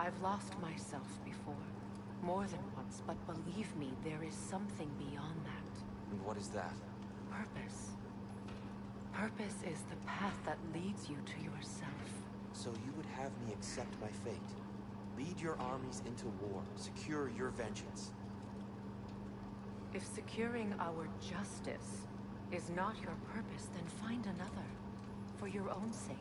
I've lost myself before. More than once, but believe me, there is something beyond that. And what is that? Purpose. Purpose is the path that leads you to yourself. So you would have me accept my fate? Lead your armies into war, secure your vengeance. If securing our justice is not your purpose, then find another. For your own sake.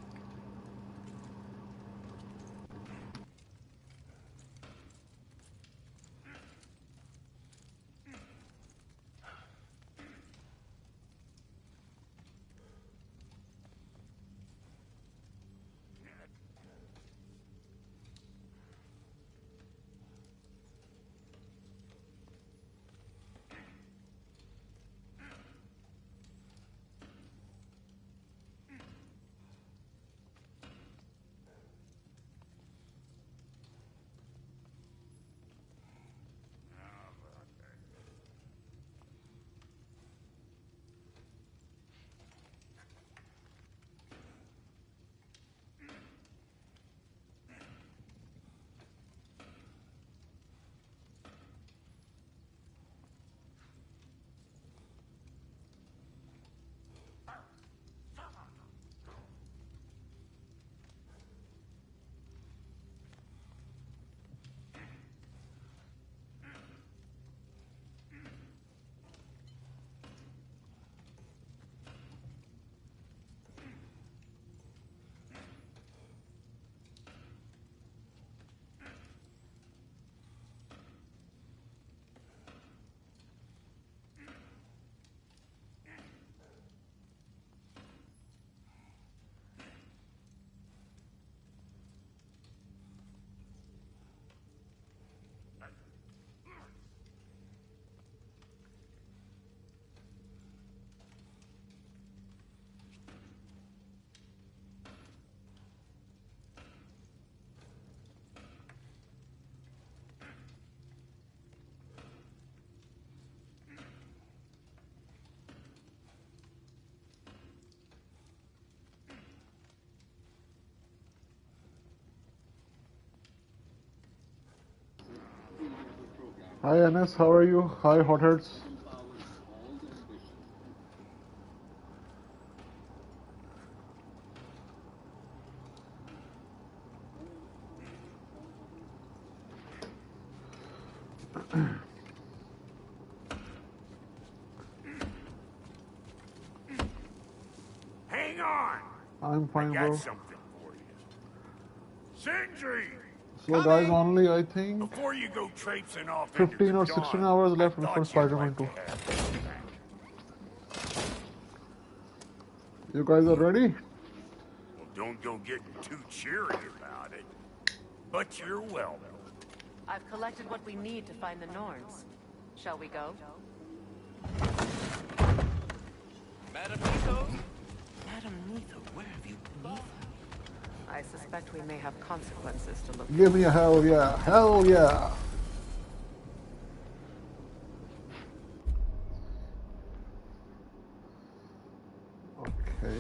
Hi Anas, how are you? Hi hotheads. Hang on! I'm fine, I got bro. something for you. Sindri! So guys, only I think Before you go traipsing off 15 or 16 hours left before Spider-Man 2. You guys are ready? Well, don't go getting too cheery about it. But you're welcome. I've collected what we need to find the Norns. Shall we go? Madam Nito? Madam Nito, where have you been? I suspect we may have consequences to look for. Give me a hell yeah. Hell yeah. Okay.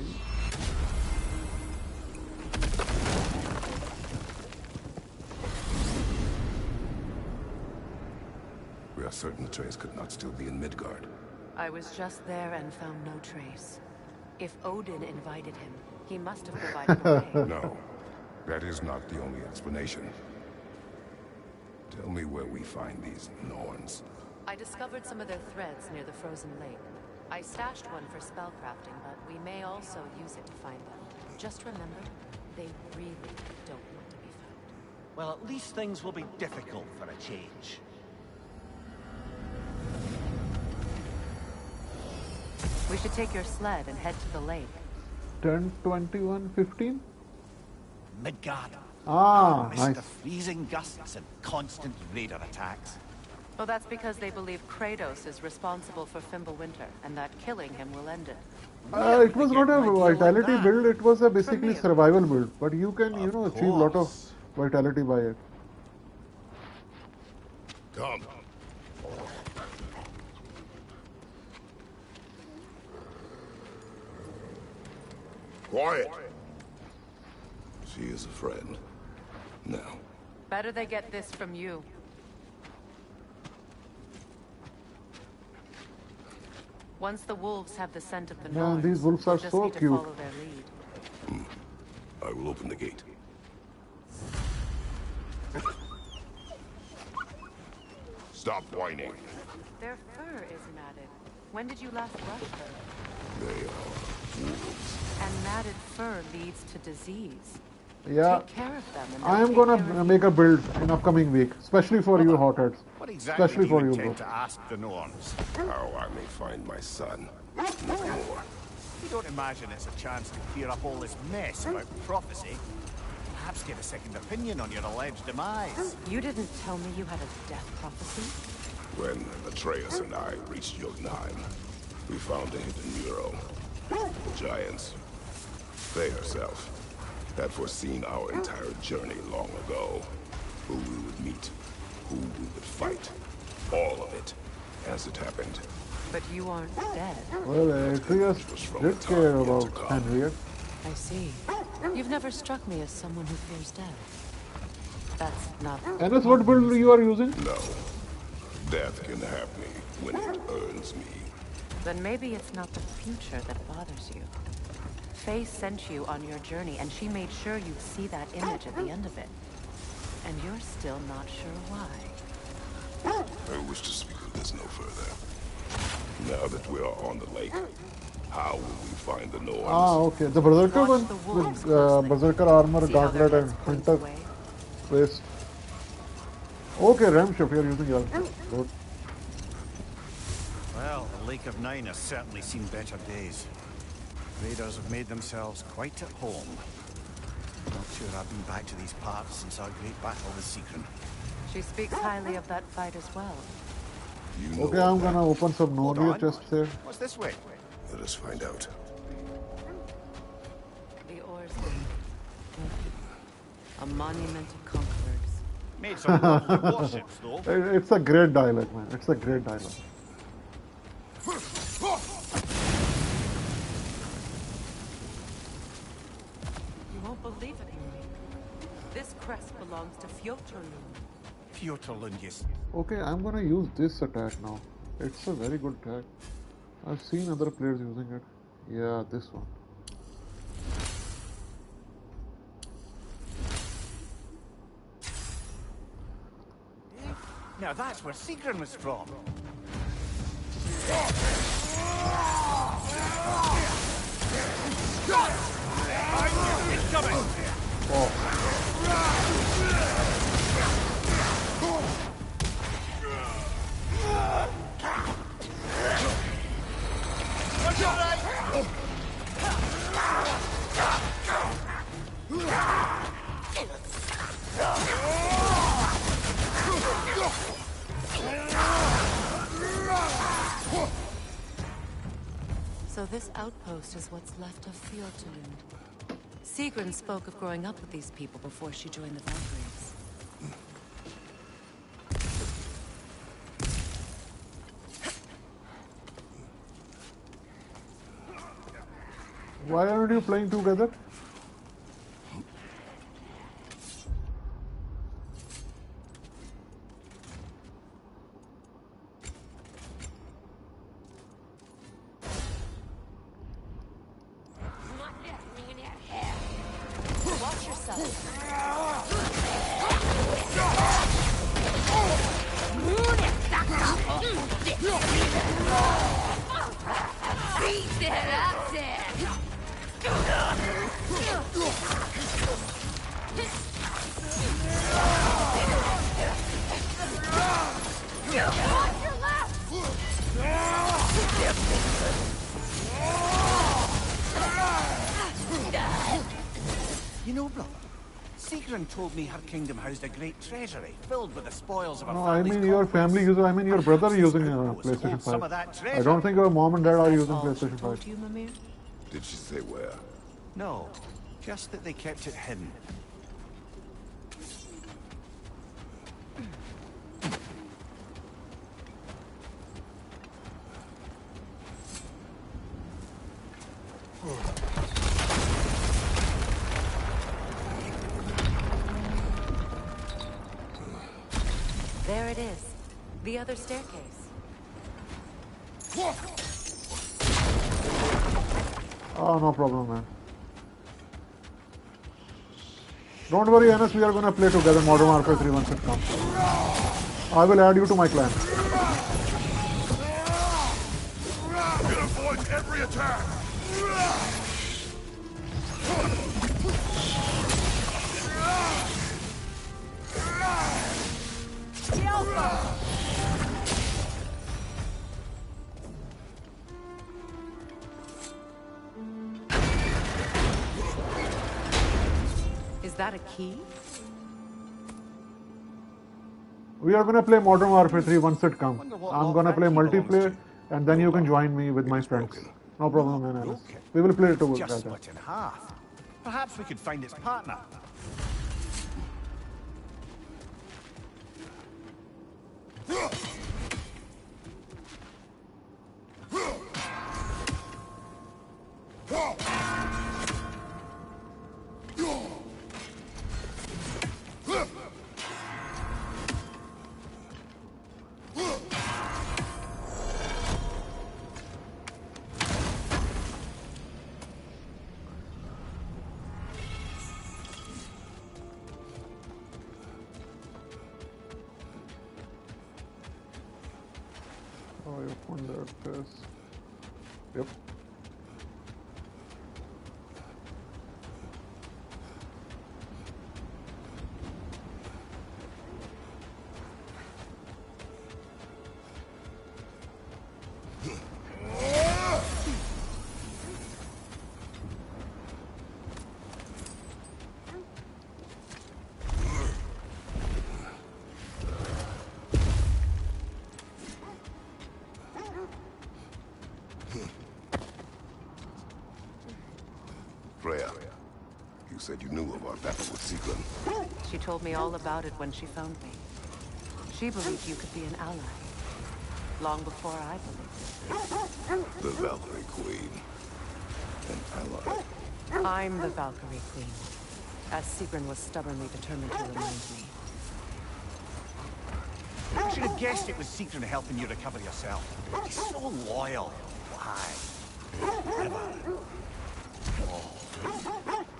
We are certain the trace could not still be in Midgard. I was just there and found no trace. If Odin invited him, he must have provided a way. No, that is not the only explanation. Tell me where we find these Norns. I discovered some of their threads near the frozen lake. I stashed one for spellcrafting, but we may also use it to find them. Just remember, they really don't want to be found. Well, at least things will be difficult for a change. We should take your sled and head to the lake. 10, 21, 15? Midgard. Ah, Mr. nice. Freezing gusts and constant raider attacks. Well, that's because they believe Kratos is responsible for Fimbulwinter, and that killing him will end it. It was not a vitality build, it was a basically survival build. But you can, you know, achieve a lot of vitality by it. Come. Quiet. She is a friend. Now, Better they get this from you. Once the wolves have the scent of the Man, Norns, these wolves we'll are just so need to cute. follow their lead. I will open the gate. Stop whining. Their fur is matted. When did you last brush them? They are wolves. And matted fur leads to disease. Yeah, Take care of them and I they'll am take gonna care of make you. a build in upcoming week, especially for you hotheads. What exactly Especially do you for you, bro. intend to ask the Norns? How I may find my son. Nothing more. You don't imagine it's a chance to clear up all this mess about prophecy? Perhaps get a second opinion on your alleged demise. You didn't tell me you had a death prophecy? When Atreus and I reached Jotunheim, we found a hidden mural. The giants, they herself, had foreseen our entire journey long ago. Who we would meet, who we would fight. All of it, as it happened. But you aren't dead. Well, Atreus did care about Henriette. I see. You've never struck me as someone who fears death. That's not... Enes, what build you are using? No. Death can have me when it earns me. Then maybe it's not the future that bothers you. Faye sent you on your journey, and she made sure you'd see that image at the end of it. And you're still not sure why. I wish to speak of this no further. Now that we are on the lake, how will we find the Norns? Ah, okay. The Berserker Watch one the with wolves closely. Berserker armor, See how their gauntlet, and heads points hunter away? waist. Okay, Ram shift, you're using your good. Well, the Lake of Nine has certainly seen better days. Raiders have made themselves quite at home. Not sure I've been back to these parts since our great battle with Sigrun. She speaks highly of that fight as well. You know Okay, I'm of that. gonna open some Hold Noria on. chests here. What's this way? Let us find out. The oarsmen. A monument of conquerors. Made some lovely warships, though. It's a great dialogue, man. It's a great dialogue. You won't believe it, Yuri. This crest belongs to Fjotorlund. Fjotorlund, yes. Okay, I'm gonna use this attack now. It's a very good attack. I've seen other players using it. Yeah, this one. Now that's where Sigrun was from. Incoming! So this outpost is what's left of Fjotorlund. Sigrun spoke of growing up with these people before she joined the Valkyries. Why aren't you playing together? Watch yourself. You know, brother, Sigrun told me her kingdom housed a great treasury filled with the spoils of her No, I family's mean your conquests. family uses. I mean your brother Perhaps using this a outpost holds PlayStation some 5. of that I treasure. don't think your mom and dad are using All she PlayStation told 5. you, Mimir? Did she say where? No, just that they kept it hidden. There it is. The other staircase. Oh, no problem, man. Don't worry, Anas, we are gonna play together Modern Warfare 3 once it comes. I will add you to my clan. It avoids every attack! Is that a key? We are gonna play Modern Warfare 3 once it comes. I'm gonna play multiplayer and then you can join me with my friends. No problem, man, Anas. We will play it Just together. split in half. Perhaps we could find its partner. Oh, you wonder this. Yep. Freya, you said you knew of our battle with Sigrun. She told me all about it when she found me. She believed you could be an ally. Long before I believed The Valkyrie Queen. An ally. it. I'm the Valkyrie Queen, as Sigrun was stubbornly determined to remind me. I should have guessed it was Sigrun helping you recover yourself. She's so loyal. Why?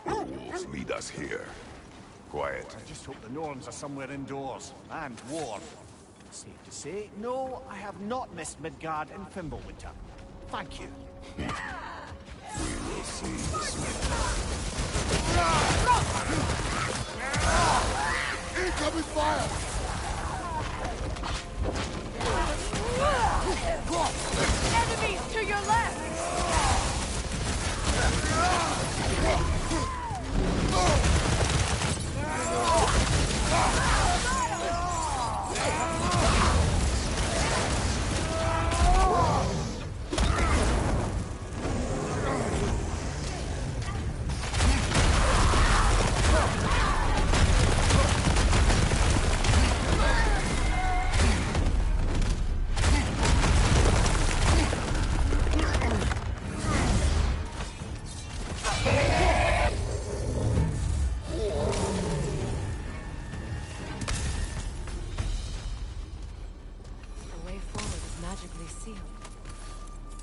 The wolves lead us here. Quiet. I just hope the Norns are somewhere indoors and warm. Safe to say, no, I have not missed Midgard and Fimbulwinter. Thank you. We will see the smith. Incoming fire! Enemies to your left!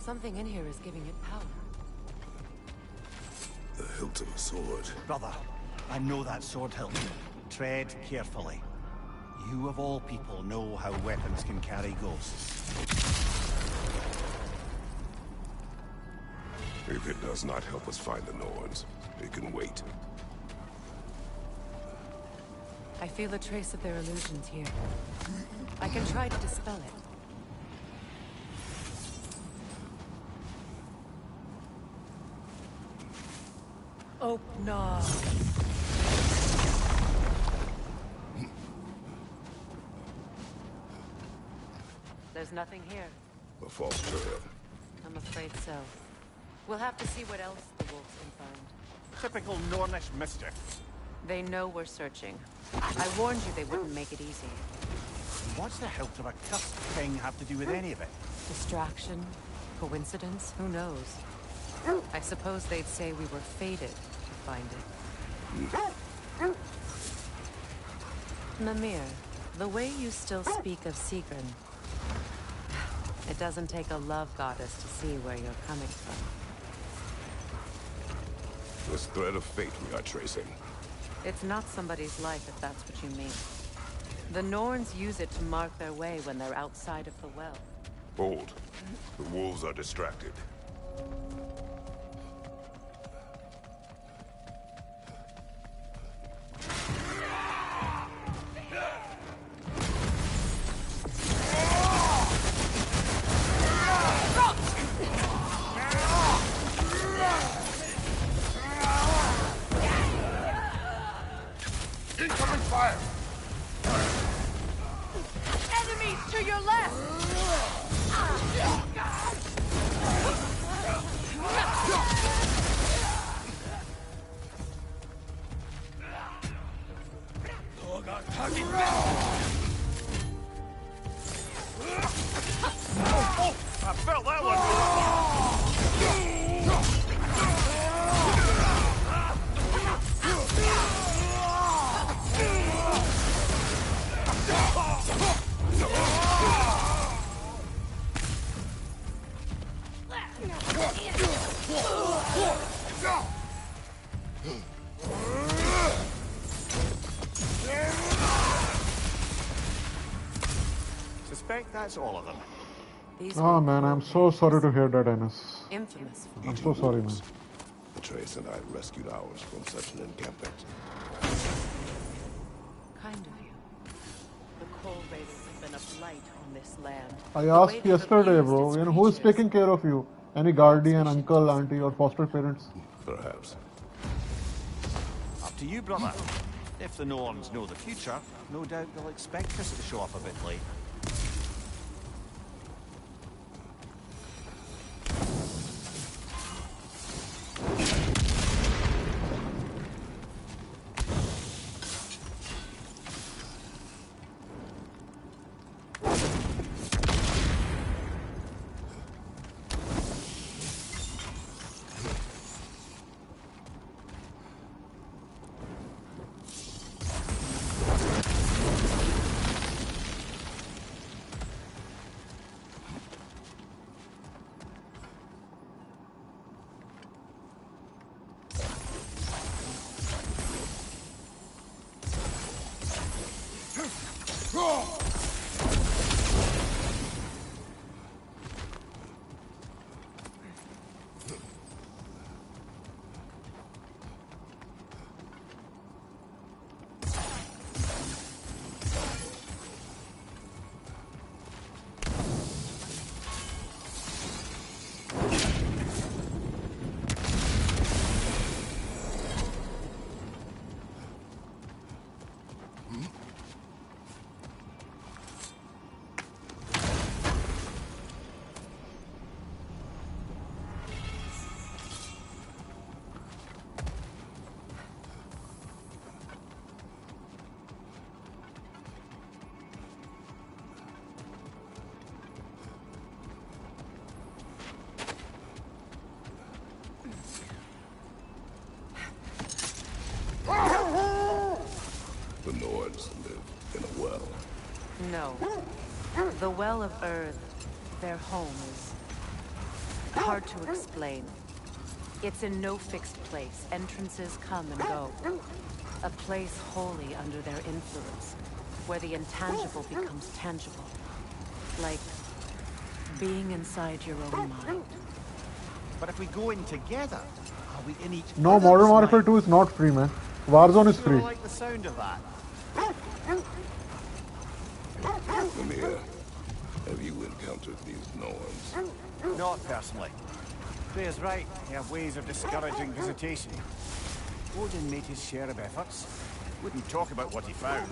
Something in here is giving it power. The hilt of a sword. Brother, I know that sword hilt. Tread carefully. You of all people know how weapons can carry ghosts. If it does not help us find the Norns, it can wait. I feel a trace of their illusions here. I can try to dispel it. Oh, no. There's nothing here. A false trail. I'm afraid so. We'll have to see what else the wolves can find. Typical Nornish mischief. They know we're searching. I warned you they wouldn't make it easy. What's the hilt of a cursed thing have to do with any of it? Distraction? Coincidence? Who knows? I suppose they'd say we were fated to find it. Mimir, The way you still speak of Sigrun, it doesn't take a love goddess to see where you're coming from. This thread of fate we are tracing. It's not somebody's life, if that's what you mean. The Norns use it to mark their way when they're outside of the well. Hold. The wolves are distracted. Incoming fire! Enemies to your left! Oh, I felt that one! Suspect that's all of them. These Oh man, I'm so sorry to hear that, Ennis. infamous. I'm so sorry, man. Atreus and I rescued ours from such an encampment. Kind of you. The Cold Raiders have been a blight on this land. I The way asked they've yesterday, abused bro, its who is creatures. taking care of you? Any guardian, uncle, auntie, or foster parents? Perhaps. Up to you, brother. If the Norns know the future, no doubt they'll expect us to show up a bit late. The Norns live in a well. No. The Well of Earth, their home, is hard to explain. It's in no fixed place. Entrances come and go. A place wholly under their influence, where the intangible becomes tangible. Like being inside your own mind. But if we go in together, are we in each No, other's Modern Warfare mind? 2 is not free, man. Warzone is Sure free. like the sound of that. Lemire, have you encountered these Norns? Not personally. Freya's right. They have ways of discouraging visitation. Odin made his share of efforts. Wouldn't talk about what he found.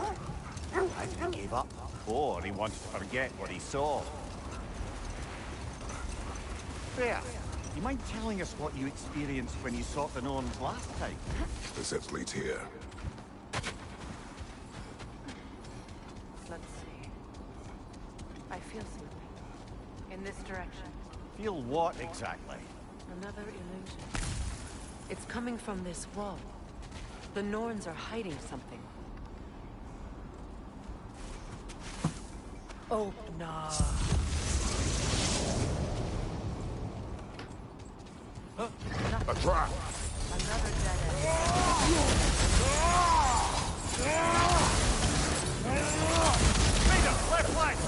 Either he gave up, or he wanted to forget what he saw. Freya, you mind telling us what you experienced when you sought the Norns last time? The set leads here. Let's see. I feel something. In this direction. Feel what exactly? Another illusion. It's coming from this wall. The Norns are hiding something. Draupnir. A trap! Another dead end. Raider, left flank!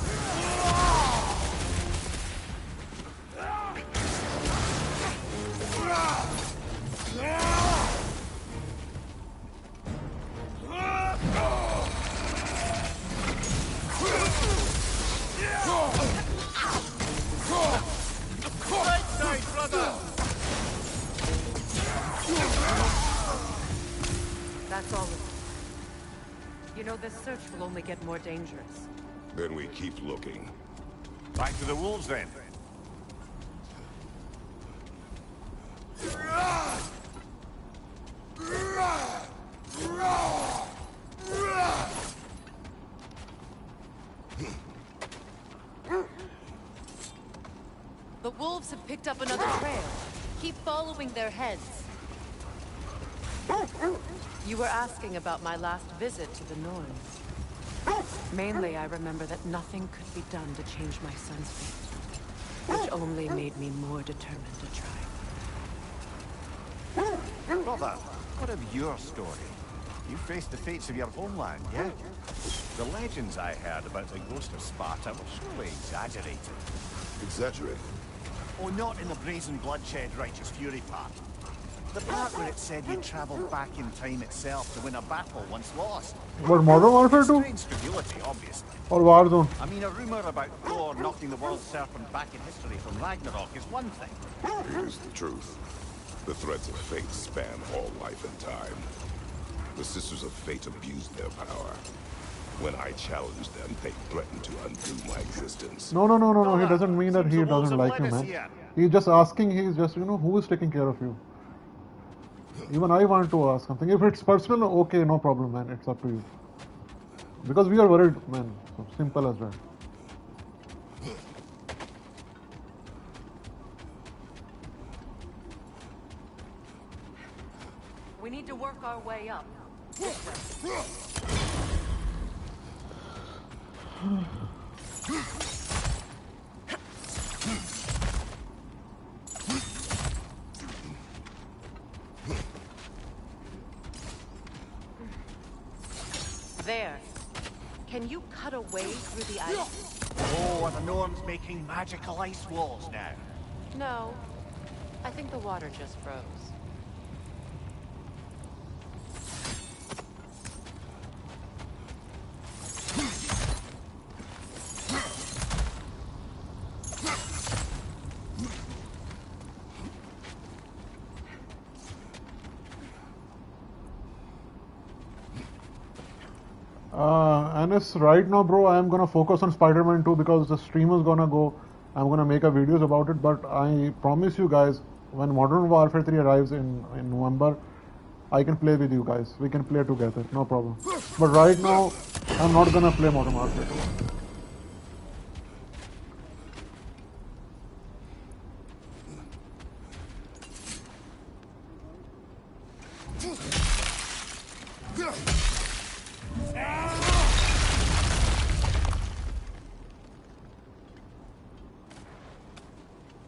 Right side, brother! That's all of it. You know, this search will only get more dangerous. Then we keep looking. Back to the wolves, then. The wolves have picked up another trail. Keep following their heads. You were asking about my last visit to the Norns. Mainly, I remember that nothing could be done to change my son's fate, which only made me more determined to try. Brother, what of your story? You faced the fates of your homeland, yeah? The legends I heard about the ghost of Sparta were surely exaggerated. Exaggerate. Oh, not in the brazen bloodshed righteous fury part. The part where it said you travelled back in time itself to win a battle once lost. What, Modern Warfare 2? Strange credulity, obviously. Or Warzone? I mean, a rumour about Thor knocking the world serpent back in history from Ragnarok is one thing. Here's the truth. The threads of fate span all life and time. The Sisters of Fate abused their power. When I challenged them, they threatened to undo my existence. No. He doesn't mean that he doesn't like you, man. He's just asking, he's just, who is taking care of you? Even I want to ask something. If it's personal, okay, no problem, man. It's up to you. Because we are worried, man. So simple as that. We need to work our way up. This way. There. Can you cut a way through the ice? Oh, are the Norns making magical ice walls now? No. I think the water just froze. Anis, right now, bro, I am gonna focus on Spider-Man 2 because the stream is gonna go. I'm gonna make a videos about it, but I promise you guys, when Modern Warfare 3 arrives in November, I can play with you guys. We can play together, no problem. But right now, I'm not gonna play Modern Warfare 2.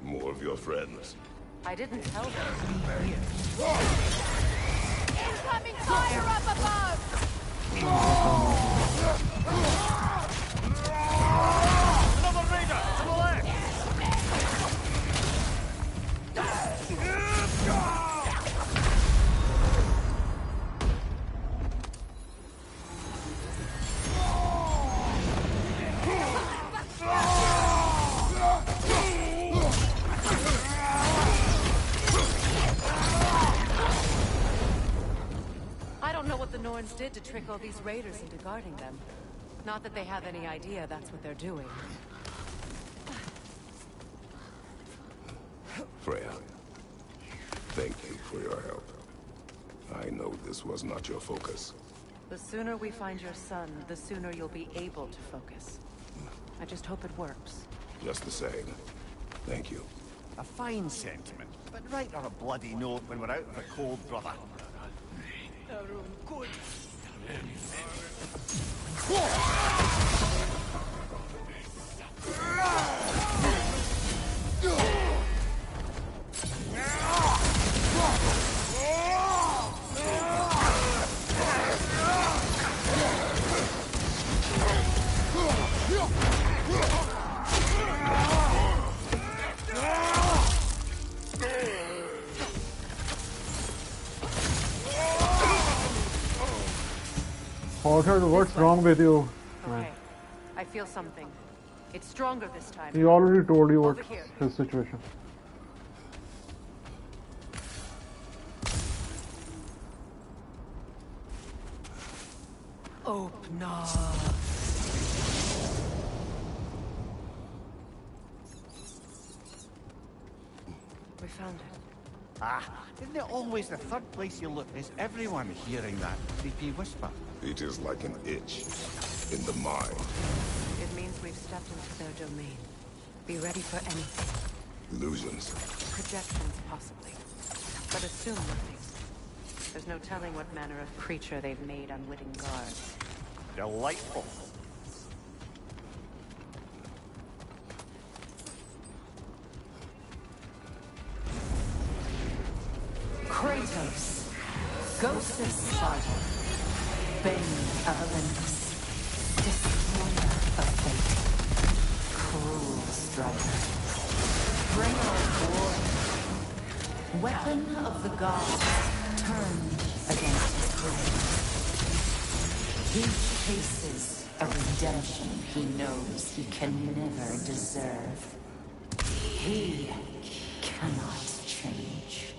More of your friends. I didn't tell them. Incoming fire up above! Another raider to the left! I don't know what the Norns did to trick all these raiders into guarding them. Not that they have any idea that's what they're doing. Freya, thank you for your help. I know this was not your focus. The sooner we find your son, the sooner you'll be able to focus. I just hope it works. Just the same. Thank you. A fine sentiment, but write her a bloody note when we're out of the cold, brother. Orchard, what's wrong with you? Okay. I feel something. It's stronger this time. He already told you Over what's here. his situation. Draupnir. We found it. Ah, isn't it always the third place you look? Is everyone hearing that creepy whisper? It is like an itch in the mind. It means we've stepped into their domain. Be ready for anything. Illusions. Projections, possibly. But assume nothing. There's no telling what manner of creature they've made unwitting guards. Delightful. Kratos, Ghost of Sparta, Bane of Olympus, Destroyer of Fate, Cruel Striker, Bringer of Glory, Weapon of the Gods, turned against his crew. He chases a redemption he knows he can never deserve. He cannot change.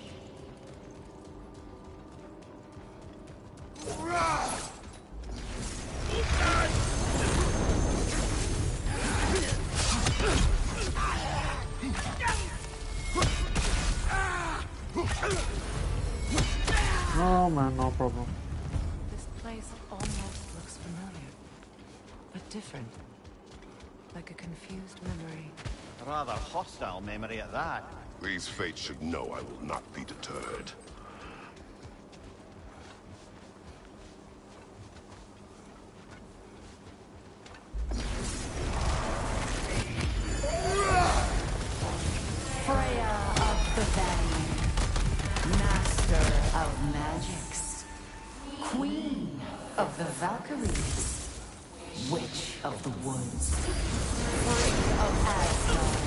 No man, no problem. This place almost looks familiar. But different. Like a confused memory. A rather hostile memory at that. These fates should know I will not be deterred. Freya of the Valley, Master of Magics, Queen of the Valkyries, Witch of the Woods, Free of Asgard,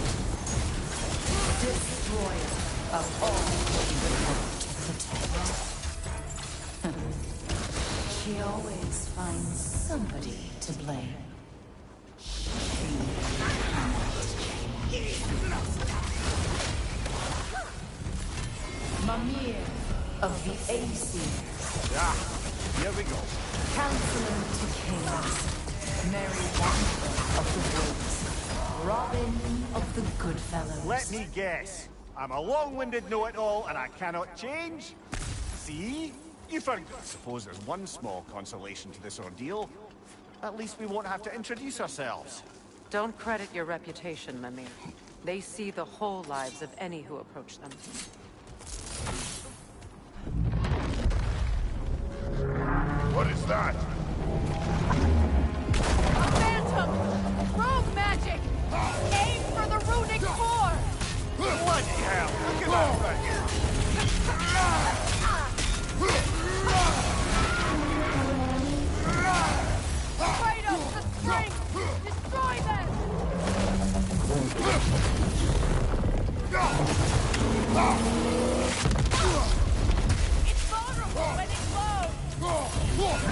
Destroyer of all she would hope to protect. She always finds somebody to blame. She cannot change. Mimir of the Aesir, Ah, here we go. Counselor to Kings, Mary Wanderer of the Woods, Robin of the Goodfellows. Let me guess. I'm a long-winded know-it-all and I cannot change? See? You forgot. I suppose there's one small consolation to this ordeal. At least we won't have to introduce ourselves. Don't credit your reputation, Mimir. They see the whole lives of any who approach them. What is that? Phantom! Rogue magic! Aim for the runic core! Bloody hell! Look at that thing! Kratos, the strength! Destroy them! It's vulnerable when it glows!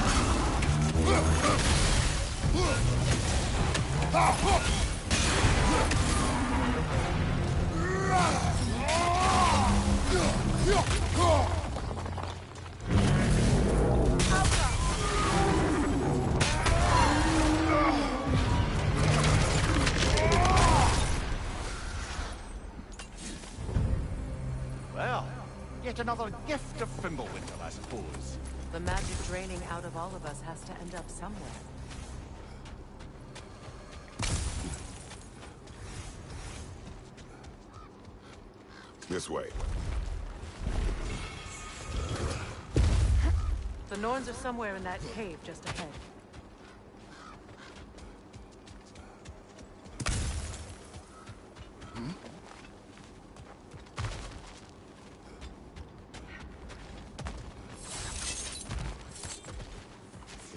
Well, yet another gift of Fimbulwinter, I suppose. The magic draining out of all of us has to end up somewhere. This way. The Norns are somewhere in that cave just ahead.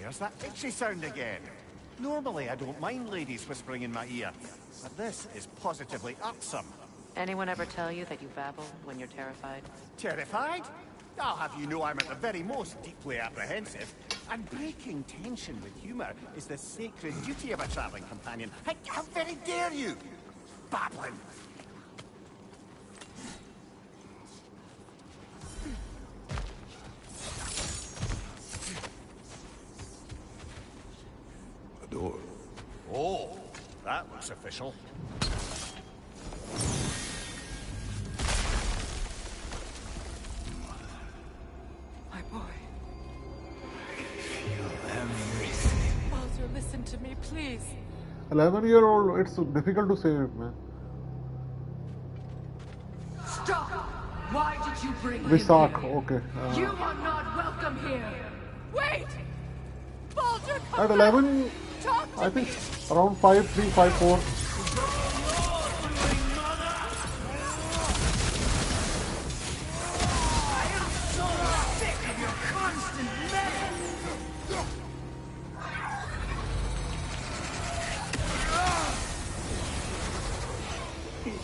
There's that itchy sound again. Normally, I don't mind ladies whispering in my ear, but this is positively irksome. Anyone ever tell you that you babble when you're terrified? Terrified? I'll have you know I'm at the very most deeply apprehensive. And breaking tension with humor is the sacred duty of a traveling companion. How very dare you! Babbling! A door. Oh, that looks official. My boy. Everything. Baldur, listen to me, please. 11-year-old, it's difficult to save, man. Stop! Why did you bring him Visak, here? okay. You are not welcome here. Wait! Baldur, come At back! 11, Talk to I think me! around 5'3", 5'4".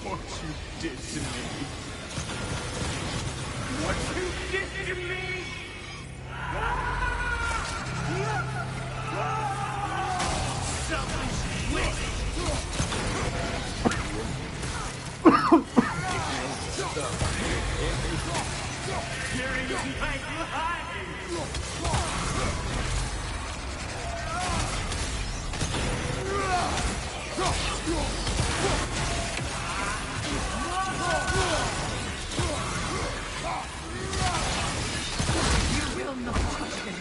What you did to me. What you did to me! Selfish witch! Carrying my You will not harm him.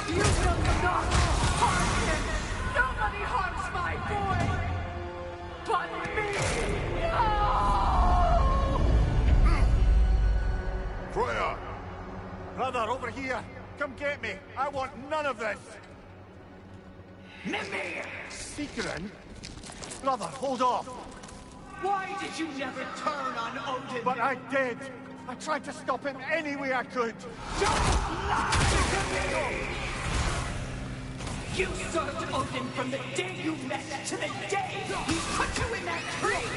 You will not harm him. Nobody harms my boy. But me. No! Freya! Brother, over here! Come get me! I want none of this! Mimir! Secret? Brother, hold off! Why did you never turn on Odin? But I did! I tried to stop him any way I could! Don't lie to me! You served Odin from the day you met to the day he put you in that tree!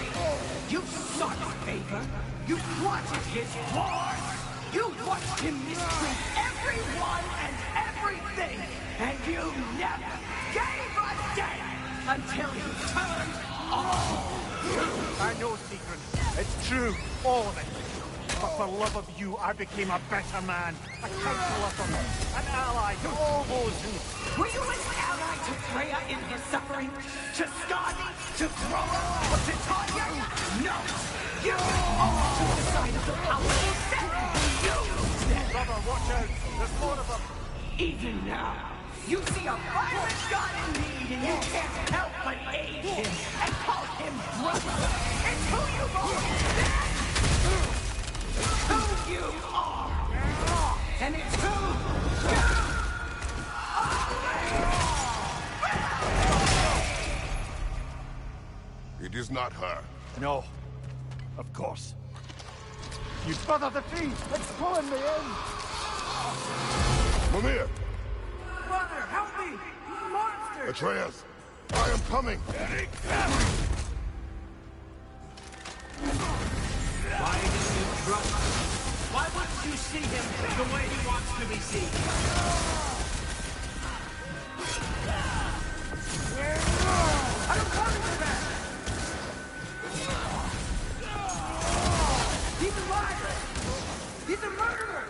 You sought favor! You wanted his war! You watched him mistreat everyone and everything! And you never gave a damn until he turned all! I know, Secret. It's true, all of it. But for love of you, I became a better man. A counselor for them. An ally to all those who... Were you an ally to Freya in her suffering? To Skadi? To Groa? Or to Tanya? No! You are to the side of the powerful set! You said... Brother, watch out. There's more of them. Even now, you see a violent god in need and you can't help but aid him and call him brother. It's who you've always been! It's who you are! And it's who you It is not her. No. Of course. You brother the tree! It's pulling me in! Mimir! Brother, help me! Monster! Atreus! I am coming! Why did you trust him? Why wouldn't you see him the way he wants to be seen? I'm coming to that! He's a liar! He's a murderer!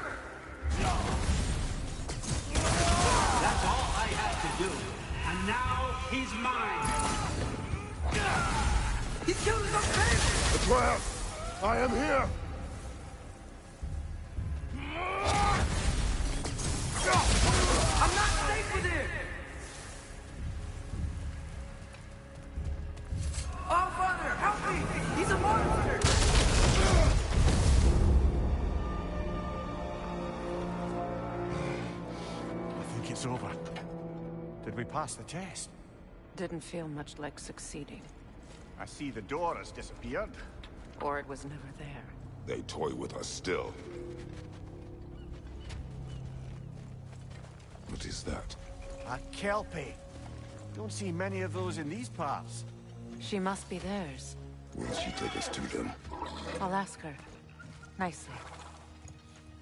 That's all I had to do. And now he's mine. He's killed his own family! Atreus! I am here! I'm not safe with him! Oh, Father, help me! He's a monster! I think it's over. Did we pass the test? Didn't feel much like succeeding. I see the door has disappeared. Or it was never there. They toy with us still. What is that? A Kelpie. Don't see many of those in these parts. She must be theirs. Will she take us to them? I'll ask her. Nicely.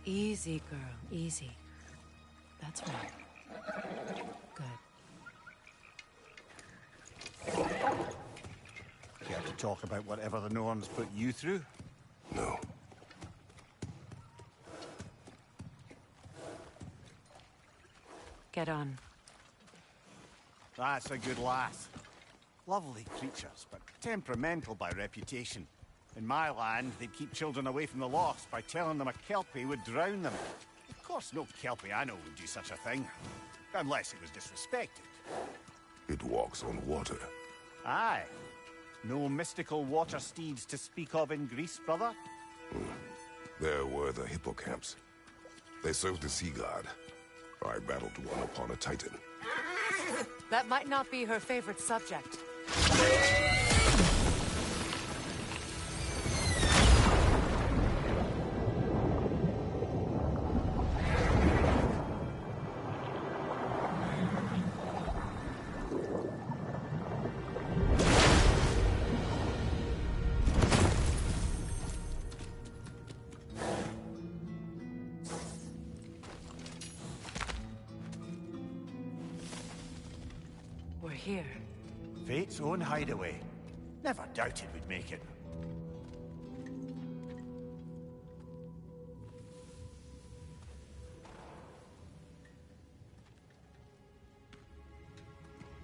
Easy, girl. Easy. That's right. Good. Care to talk about whatever the Norns put you through? No. Get on. That's a good lass. Lovely creatures, but temperamental by reputation. In my land, they'd keep children away from the lost by telling them a Kelpie would drown them. Of course, no Kelpie I know would do such a thing. Unless it was disrespected. It walks on water. Aye. No mystical water steeds to speak of in Greece, brother? There were the hippocamps. They served the sea god. I battled one upon a titan. That might not be her favorite subject. We're here. Fate's own hideaway. Never doubted we'd make it.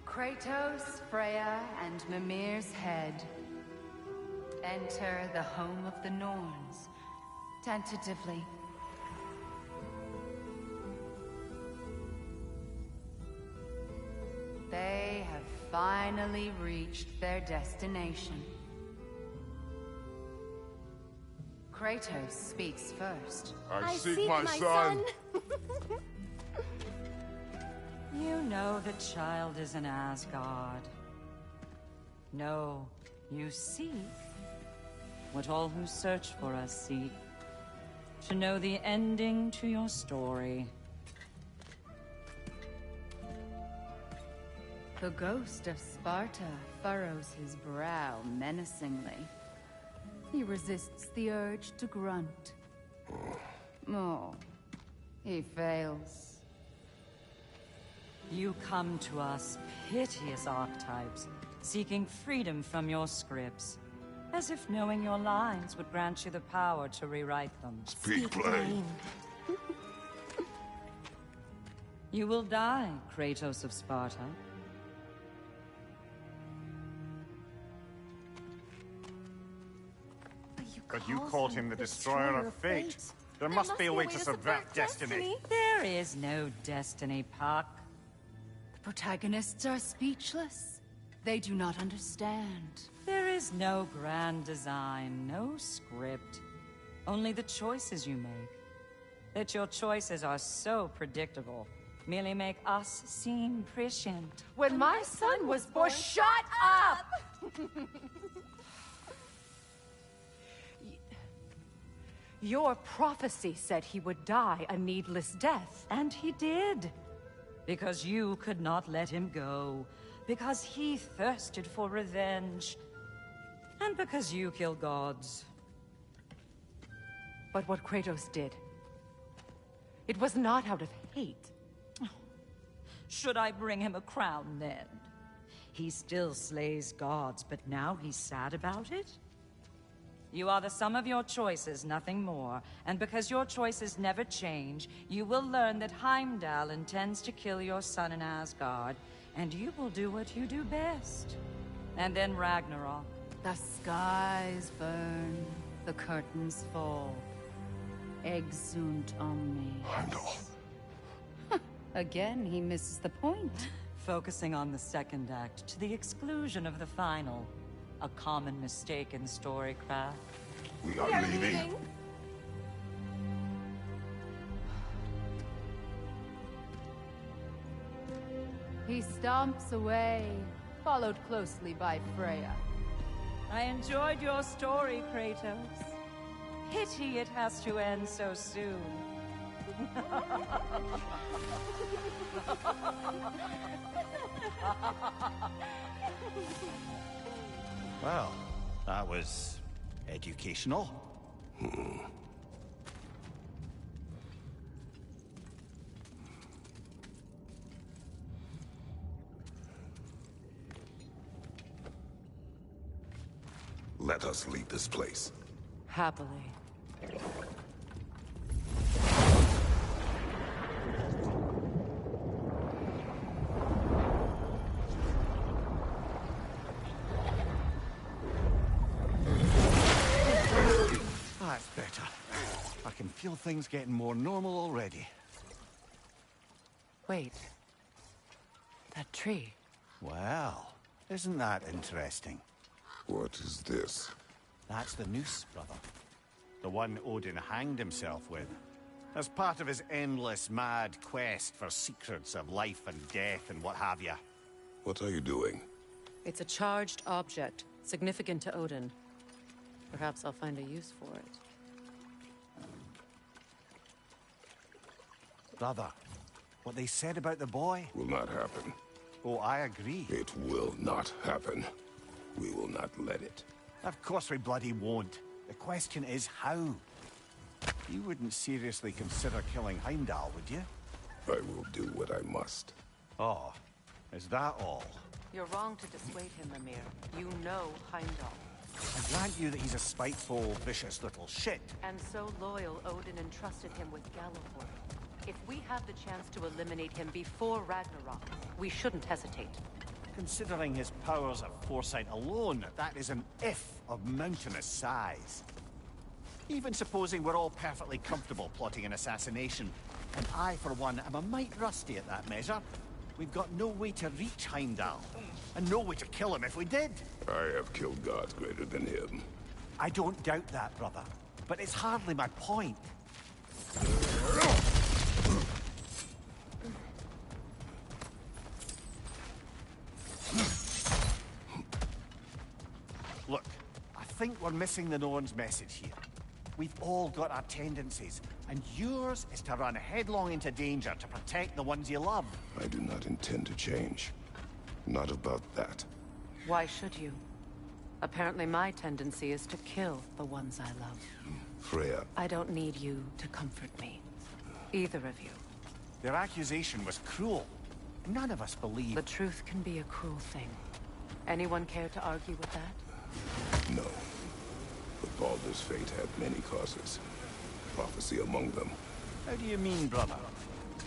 Kratos, Freya, and Mimir's head. Enter the home of the Norns. Tentatively. They have finally reached their destination. Kratos speaks first. I seek my son. You know the child is in Asgard. No, you seek what all who search for us seek. To know the ending to your story. The ghost of Sparta furrows his brow menacingly. He resists the urge to grunt. Oh, he fails. You come to us, piteous archetypes, seeking freedom from your scripts. As if knowing your lines would grant you the power to rewrite them. Speak plain. You will die, Kratos of Sparta. But you called him the destroyer of fate. There must be a way to subvert destiny. There is no destiny, Puck. The protagonists are speechless. They do not understand. There is no grand design, no script. Only the choices you make. That your choices are so predictable merely make us seem prescient. When my son was born, shut up! Your prophecy said he would die a needless death. And he did. Because you could not let him go. Because he thirsted for revenge. And because you kill gods. But what Kratos did, it was not out of hate. Should I bring him a crown then? He still slays gods, but now he's sad about it? You are the sum of your choices, nothing more. And because your choices never change, you will learn that Heimdall intends to kill your son in Asgard, and you will do what you do best. And then Ragnarok. The skies burn, the curtains fall. Exunt omnes. Heimdall. Again, he misses the point. Focusing on the second act to the exclusion of the final. A common mistake in storycraft. We are leaving. He stomps away, followed closely by Freya. I enjoyed your story, Kratos. Pity it has to end so soon. Well, that was educational. Let us leave this place. Happily. That's better. I can feel things getting more normal already. Wait. That tree. Well, isn't that interesting? What is this? That's the noose, brother. The one Odin hanged himself with. As part of his endless, mad quest for secrets of life and death and what have you. What are you doing? It's a charged object, significant to Odin. Perhaps I'll find a use for it. Brother, what they said about the boy? Will not happen. Oh, I agree. It will not happen. We will not let it. Of course we bloody won't. The question is how. You wouldn't seriously consider killing Heimdall, would you? I will do what I must. Oh, is that all? You're wrong to dissuade him, Mimir. You know Heimdall. I grant you that he's a spiteful, vicious little shit. And so loyal, Odin entrusted him with Galliford. If we have the chance to eliminate him before Ragnarok, we shouldn't hesitate. Considering his powers of foresight alone, that is an if of mountainous size. Even supposing we're all perfectly comfortable plotting an assassination, and I, for one, am a mite rusty at that measure, we've got no way to reach Heimdall, and no way to kill him if we did. I have killed gods greater than him. I don't doubt that, brother, but it's hardly my point. Look, I think we're missing the Norns' message here. We've all got our tendencies, and yours is to run headlong into danger to protect the ones you love. I do not intend to change. Not about that. Why should you? Apparently my tendency is to kill the ones I love. Freya. I don't need you to comfort me. Either of you. Their accusation was cruel. None of us believe... The truth can be a cruel thing. Anyone care to argue with that? No. But Baldur's fate had many causes. Prophecy among them. How do you mean, brother?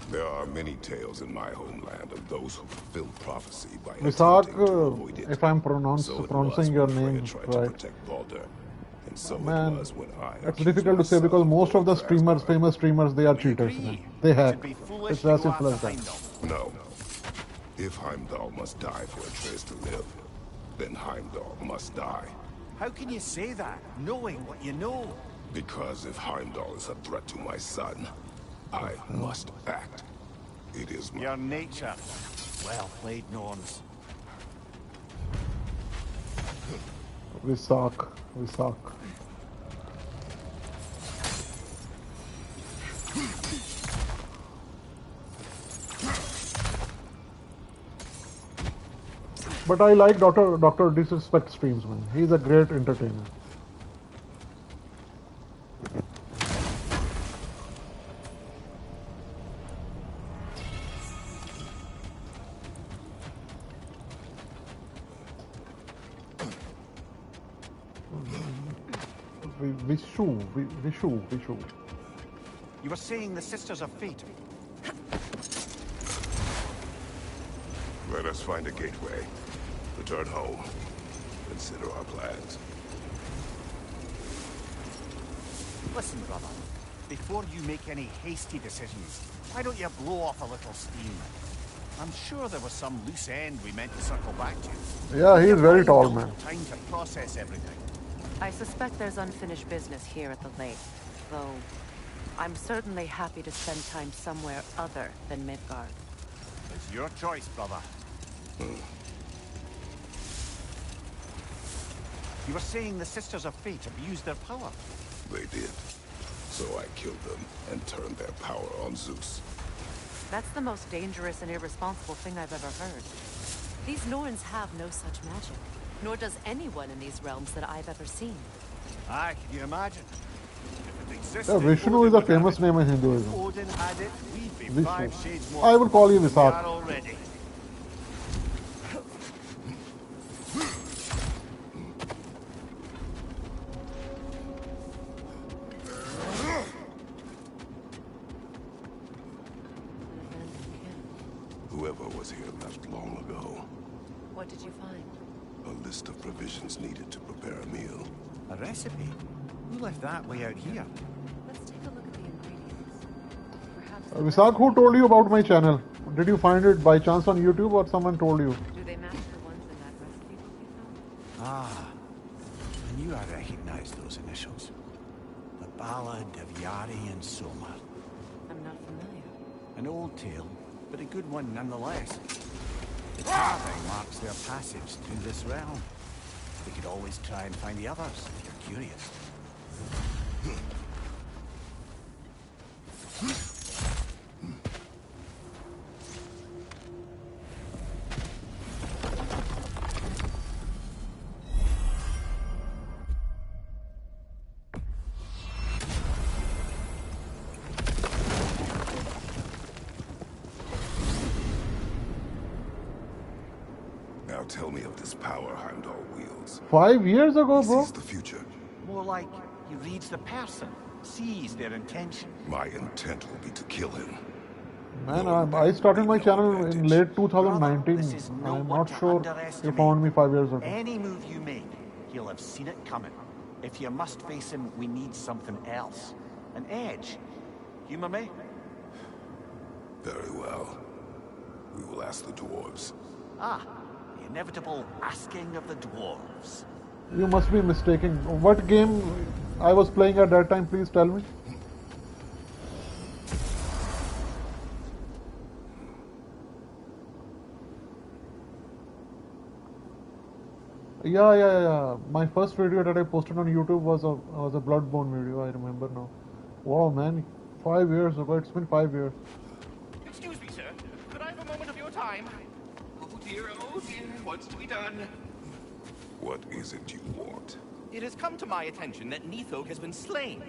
There are many tales in my homeland of those who fulfilled prophecy by Visak, attempting to avoid it. if I'm So it pronouncing was your when Freya name tried to right. protect Baldur. And so Man, it was when I it's accused difficult to say myself because most of the of streamers, Asgard. famous streamers, they are cheaters, man. They hack. It's as simple as that. No. If Heimdall must die for Atreus to live, then Heimdall must die. How can you say that, knowing what you know? Because if Heimdall is a threat to my son, I must act. It is my... Your nature. Well played, Norns. We suck. We suck. But I like Dr. Disrespect streams, man. He's a great entertainer. Vishu. You were saying the Sisters of Fate. Let us find a gateway. Return home. Consider our plans. Listen, brother. Before you make any hasty decisions, why don't you blow off a little steam? I'm sure there was some loose end we meant to circle back to. Yeah, he's very tall, man. Time to process everything. I suspect there's unfinished business here at the lake, though I'm certainly happy to spend time somewhere other than Midgard. It's your choice, brother. You were saying the Sisters of Fate abused their power. They did. So I killed them and turned their power on Zeus. That's the most dangerous and irresponsible thing I've ever heard. These Norns have no such magic, nor does anyone in these realms that I've ever seen. Aye, can you imagine? If it existed, Yeah, Vishnu is a famous name in Hinduism. If Odin had it, we'd be Vishnu. 5 shades more. I will call you We Visak. are already. What did you find? A list of provisions needed to prepare a meal. A recipe? Who left that way out here? Let's take a look at the ingredients. Perhaps the Visak, who told you about my channel? Did you find it by chance on YouTube or someone told you? Do they match the ones in that recipe book you found? Ah, I knew I recognized those initials. The Ballad of Yari and Soma. I'm not familiar. An old tale, but a good one nonetheless. The carving marks their passage through this realm. We could always try and find the others if you're curious. Now tell me of this power Heimdall wields. 5 years ago, He bro. sees the future. More like he reads the person, sees their intention. My intent will be to kill him. Man, I started my channel in late 2019. This is no I'm one not to sure you underestimate. found me 5 years ago. Any move you make, he'll have seen it coming. If you must face him, we need something else. An edge. Humor me? Very well. We will ask the dwarves. Ah, the inevitable asking of the dwarves. You must be mistaken. What game I was playing at that time, please tell me. Yeah. My first video that I posted on YouTube was a Bloodborne video, I remember now. Wow, man. 5 years ago. It's been 5 years. Excuse me, sir. Could I have a moment of your time? Oh dear, what's to be done? What is it you want? It has come to my attention that Nithog has been slain,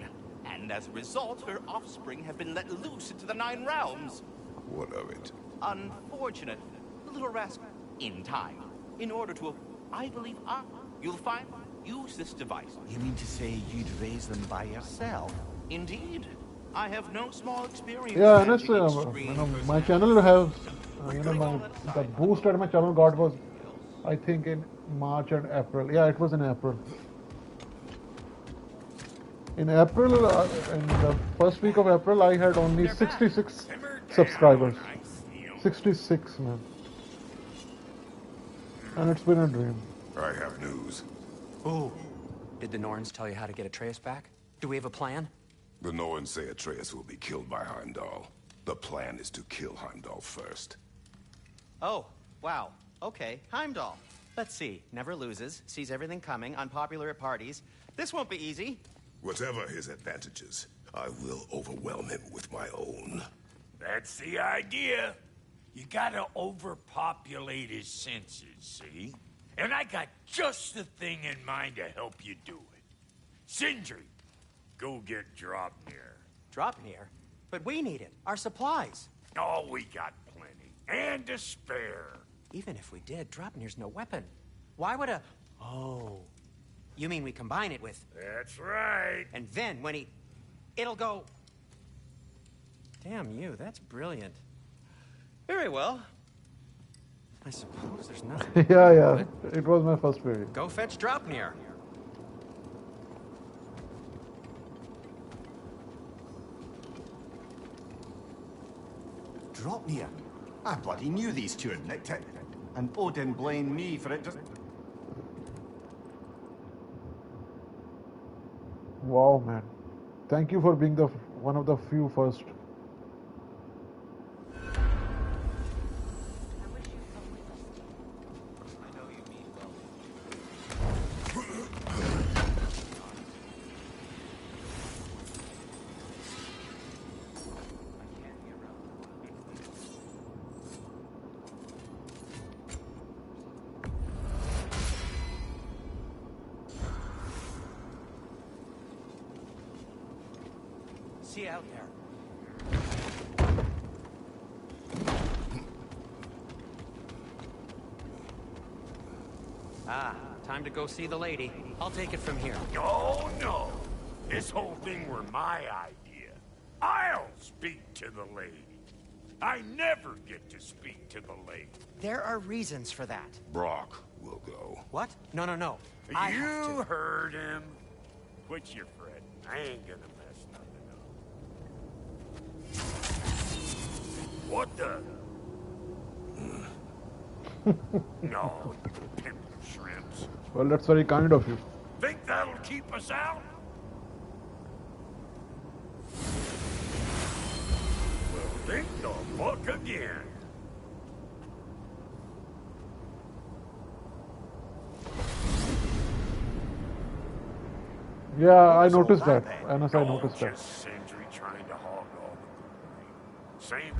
and as a result, her offspring have been let loose into the Nine Realms. What of it? Unfortunate. The little rascal. In time. In order to, I believe, you'll find, use this device. You mean to say you'd raise them by yourself? Indeed. I have no small experience. Yeah, and managing it's, extreme my channel has, the boost that my channel got was, I think, in March and April. Yeah, it was in April. In April, in the first week of April, I had only 66 subscribers. 66, man. And it's been a dream. I have news. Oh, did the Norns tell you how to get Atreus back? Do we have a plan? The Norns say Atreus will be killed by Heimdall. The plan is to kill Heimdall first. Oh, wow. Okay, Heimdall. Let's see. Never loses, sees everything coming, unpopular at parties. This won't be easy. Whatever his advantages, I will overwhelm him with my own. That's the idea. You gotta overpopulate his senses, see? And I got just the thing in mind to help you do it. Sindri, go get Draupnir. Draupnir? But we need it. Our supplies. Oh, we got plenty. And to spare. Even if we did, Draupnir's no weapon. Why would a... Oh. You mean we combine it with... That's right. And then when he... It'll go... Damn you, that's brilliant. Very well. I suppose there's nothing... Yeah. It was my first video. Go fetch Draupnir. Draupnir? I bloody knew these two had nicked it. And Odin blamed me for it just... Wow, man. Thank you for being the one of the few first. See you out there. Ah, time to go see the lady. I'll take it from here. No. This whole thing were my idea. I'll speak to the lady. I never get to speak to the lady. There are reasons for that. Brock will go. What? No, no, no. I have You to. heard him. Quit your fretting. I ain't gonna mess nothing up. What the? No, you pimple shrimps. Well, that's very kind of you. Think that'll keep us out? Well, think the fuck again. Yeah, I noticed that. Anas, I Oh, noticed that. just Sindri trying to hog all the glory. Same.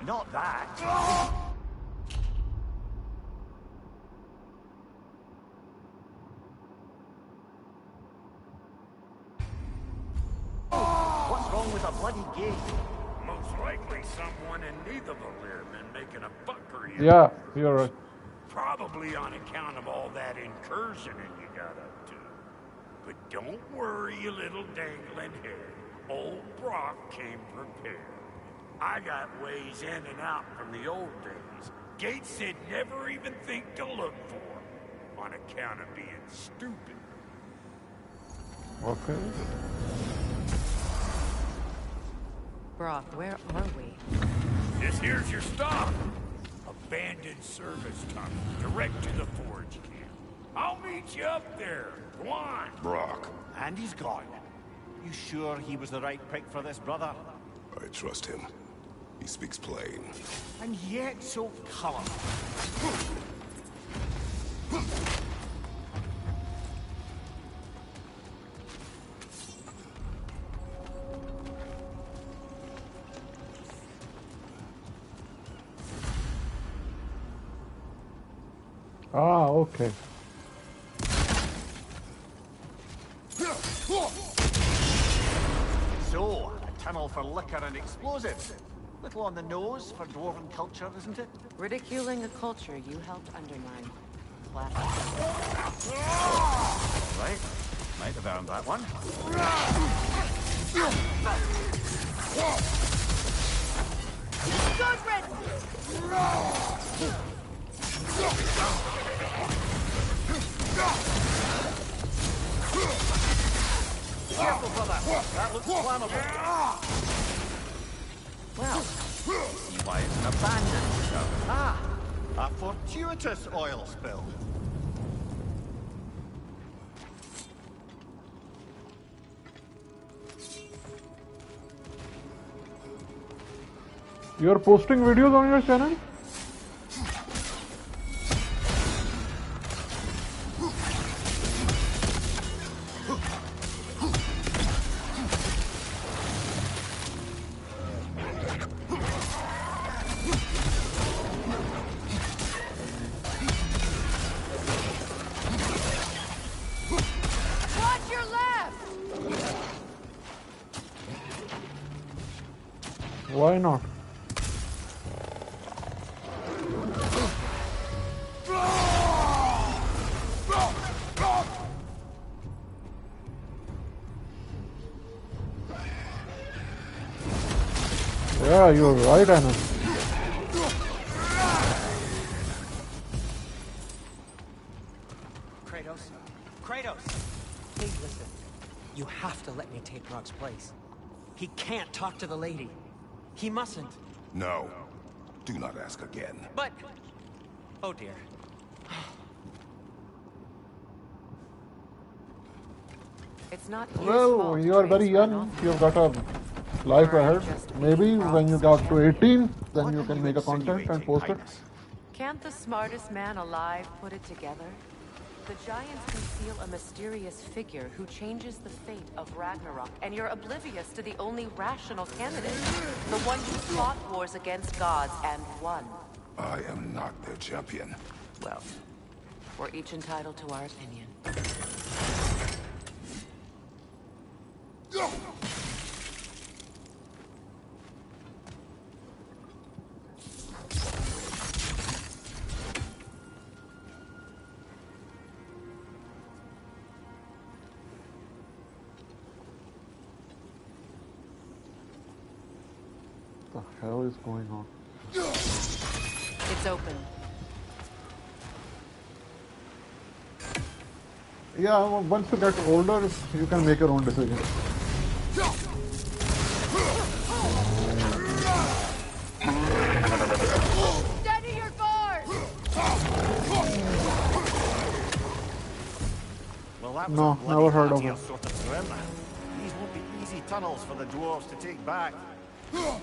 Not that. What's wrong with a bloody gate? Most likely someone in Nidavellir been making a fuckery. Yeah, you're right. Probably on account of all that incursioning you got up to. But don't worry, you little dangling head. Old Brock came prepared. I got ways in and out from the old days. Gates they'd never even think to look for, on account of being stupid. Okay. Brock, where are we? This here's your stop. Abandoned service tunnel, direct to the forge camp. I'll meet you up there. Go on. Brock, And he's gone. You sure he was the right pick for this, brother? I trust him. He speaks plain. And yet so colorful. Ah, okay. So, a tunnel for liquor and explosives. Little on the nose for dwarven culture, isn't it? Ridiculing a culture you helped undermine. Classic. Right. Might have earned that one. Careful, brother. That looks flammable. Well, see why it's an abandoned service. Ah, a fortuitous oil spill. You're posting videos on your channel? Watch your left! Why not? Yeah, you're right, Anna. Kratos! Please listen. You have to let me take Brock's place. He can't talk to the lady. He mustn't. No. Do not ask again. But... Oh dear. It's not his Well, fault you are very Drake's run young. off. You've got a life ahead. Maybe when you got to 18, then you can make a content and post it. Can't the smartest man alive put it together? The Giants conceal a mysterious figure who changes the fate of Ragnarok, and you're oblivious to the only rational candidate. The one who fought wars against gods and won. I am not their champion. Well, we're each entitled to our opinion. the hell is going on? It's open. Yeah, once you get older, you can make your own decisions. Steady your guard! Well, that was No, a bloody never heard of hard-ear it. sort of swim. These won't be easy tunnels for the dwarves to take back. We'll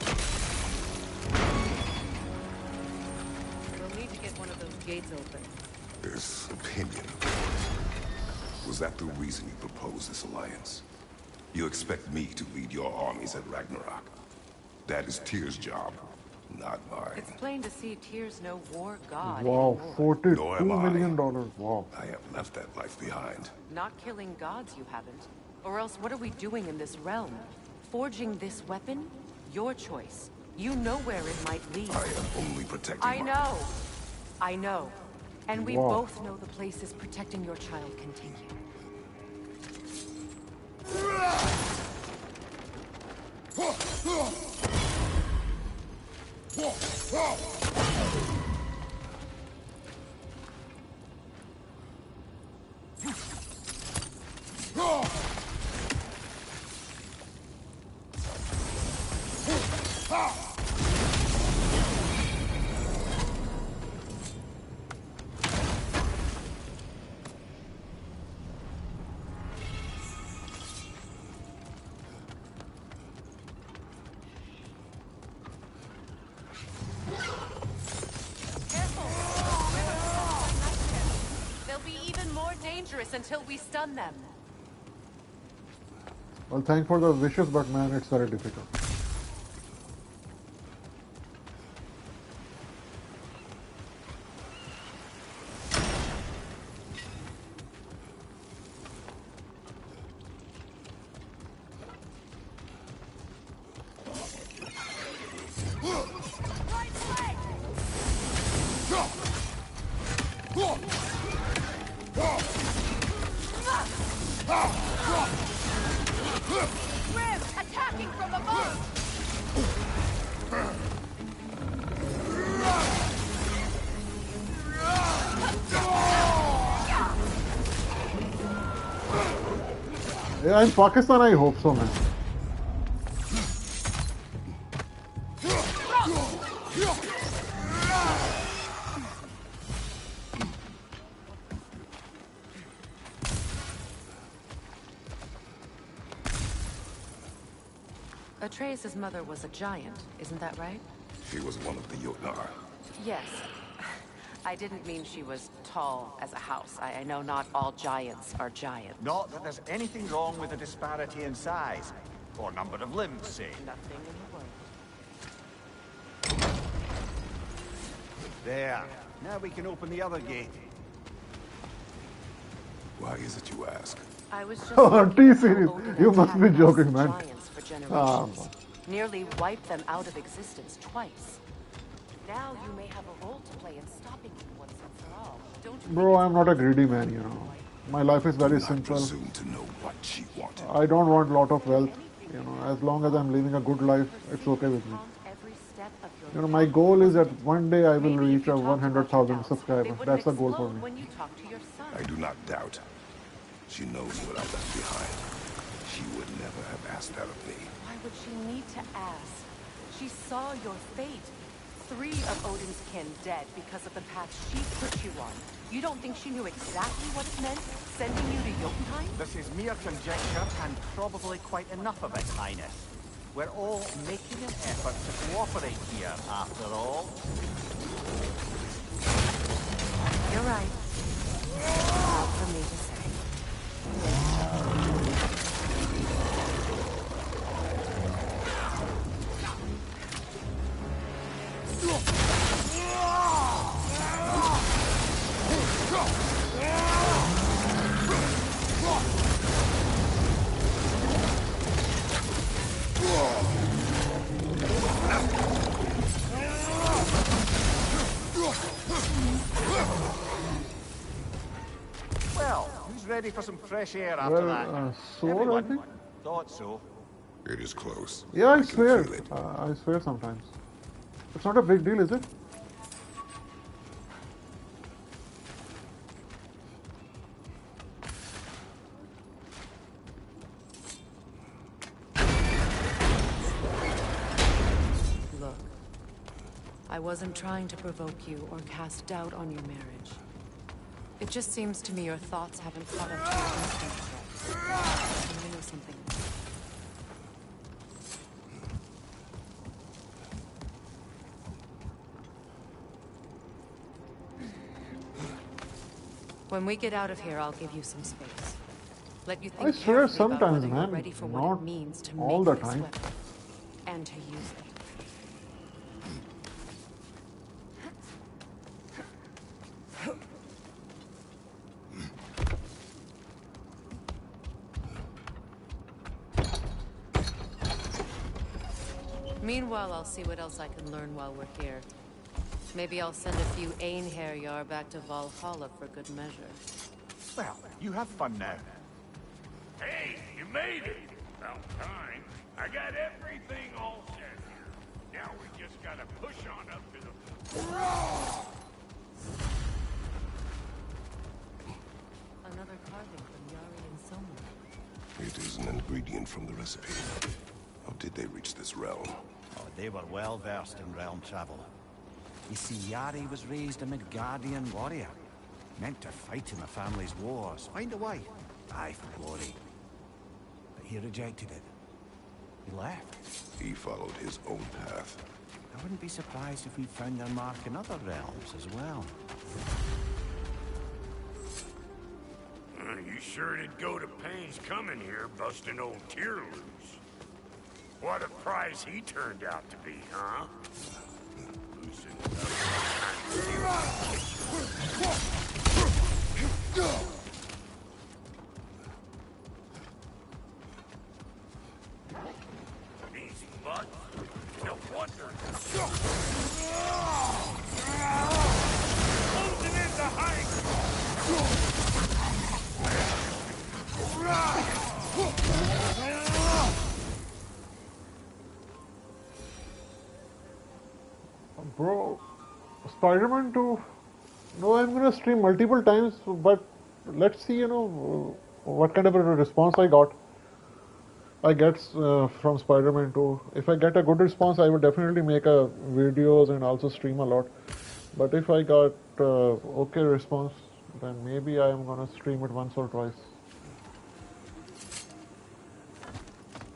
need to get one of those gates open. This opinion. Was that the reason you proposed this alliance? You expect me to lead your armies at Ragnarok? That is Tyr's job, not mine. It's plain to see Tyr's no war god Wow, anymore. $42 Nor am I. million. Wow. I have left that life behind. Not killing gods, you haven't. Or else what are we doing in this realm? Forging this weapon? Your choice. You know where it might lead. I am only protecting I know. I know. And we Wow. both know the places protecting your child can take you. They'll be even more dangerous until we stun them. Well, thanks for the wishes, but man, it's very difficult. Grim, attacking from above! Yeah, in Pakistan, I hope so, man. Atreus' mother was a giant, isn't that right? She was one of the Jotnar. Yes. I didn't mean she was tall as a house. I know not all giants are giants. Not that there's anything wrong with a disparity in size, or number of limbs, say. Nothing in the world. There. Now we can open the other gate. Why is it you ask? I was just Oh, looking at how T-Series. Odin You must be attacked joking, massive man. giants for Ah, generations. Nearly wiped them out of existence twice. Now you may have a role to play in stopping it once and for all. Don't you bro, I'm not a greedy man, you know. My life is very Do not simple. presume to know what she wanted. I don't want a lot of wealth. You know, as long as I'm living a good life, it's okay with me. count every step of your You know, my goal is that one day I will Maybe if reach you a talk to 100,000 They subscribers. wouldn't That's the goal for explode me. when you talk to your son. I do not doubt. She knows what I left behind. She would never have asked that of me. Why would she need to ask? She saw your fate. 3 of Odin's kin dead because of the path she put you on. You don't think she knew exactly what it meant, sending you to Jotunheim? This is mere conjecture, and probably quite enough of it, Highness. We're all making an effort to cooperate here, after all. You're right. Not for me to say. Well, who's ready for some fresh air after Well, that? sword, I Everyone? think? Thought so. It is close. Yeah, I swear. Feel it. I swear sometimes. It's not a big deal, is it? Look, I wasn't trying to provoke you or cast doubt on your marriage. It just seems to me your thoughts haven't caught up to your instinct yet. And I know something. When we get out of here, I'll give you some space. Let you think I swear carefully about sometimes, whether you're man. ready for Not what it means to all make the this time. weapon and to use it. Meanwhile, I'll see what else I can learn while we're here. Maybe I'll send a few Einherjar back to Valhalla for good measure. Well, you have fun now. Hey, you made it! About time. I got everything all set here. Now we just gotta push on up to the... Another carving from Yari and Soma. It is an ingredient from the recipe. How did they reach this realm? Oh, they were well versed in realm travel. You see, Yari was raised a Midgardian warrior. Meant to fight in the family's wars, find a way. Aye, for glory. But he rejected it. He left. He followed his own path. I wouldn't be surprised if we found their mark in other realms as well. You sure did go to pains coming here, busting old Tyr loose. What a prize he turned out to be, huh? These mutts, no wonder. Closing in the height. Bro, Spider-Man 2, no, I'm gonna stream multiple times, but let's see, what kind of a response I get from Spider-Man 2. If I get a good response, I will definitely make videos and also stream a lot. But if I got okay response, then maybe I am gonna stream it once or twice.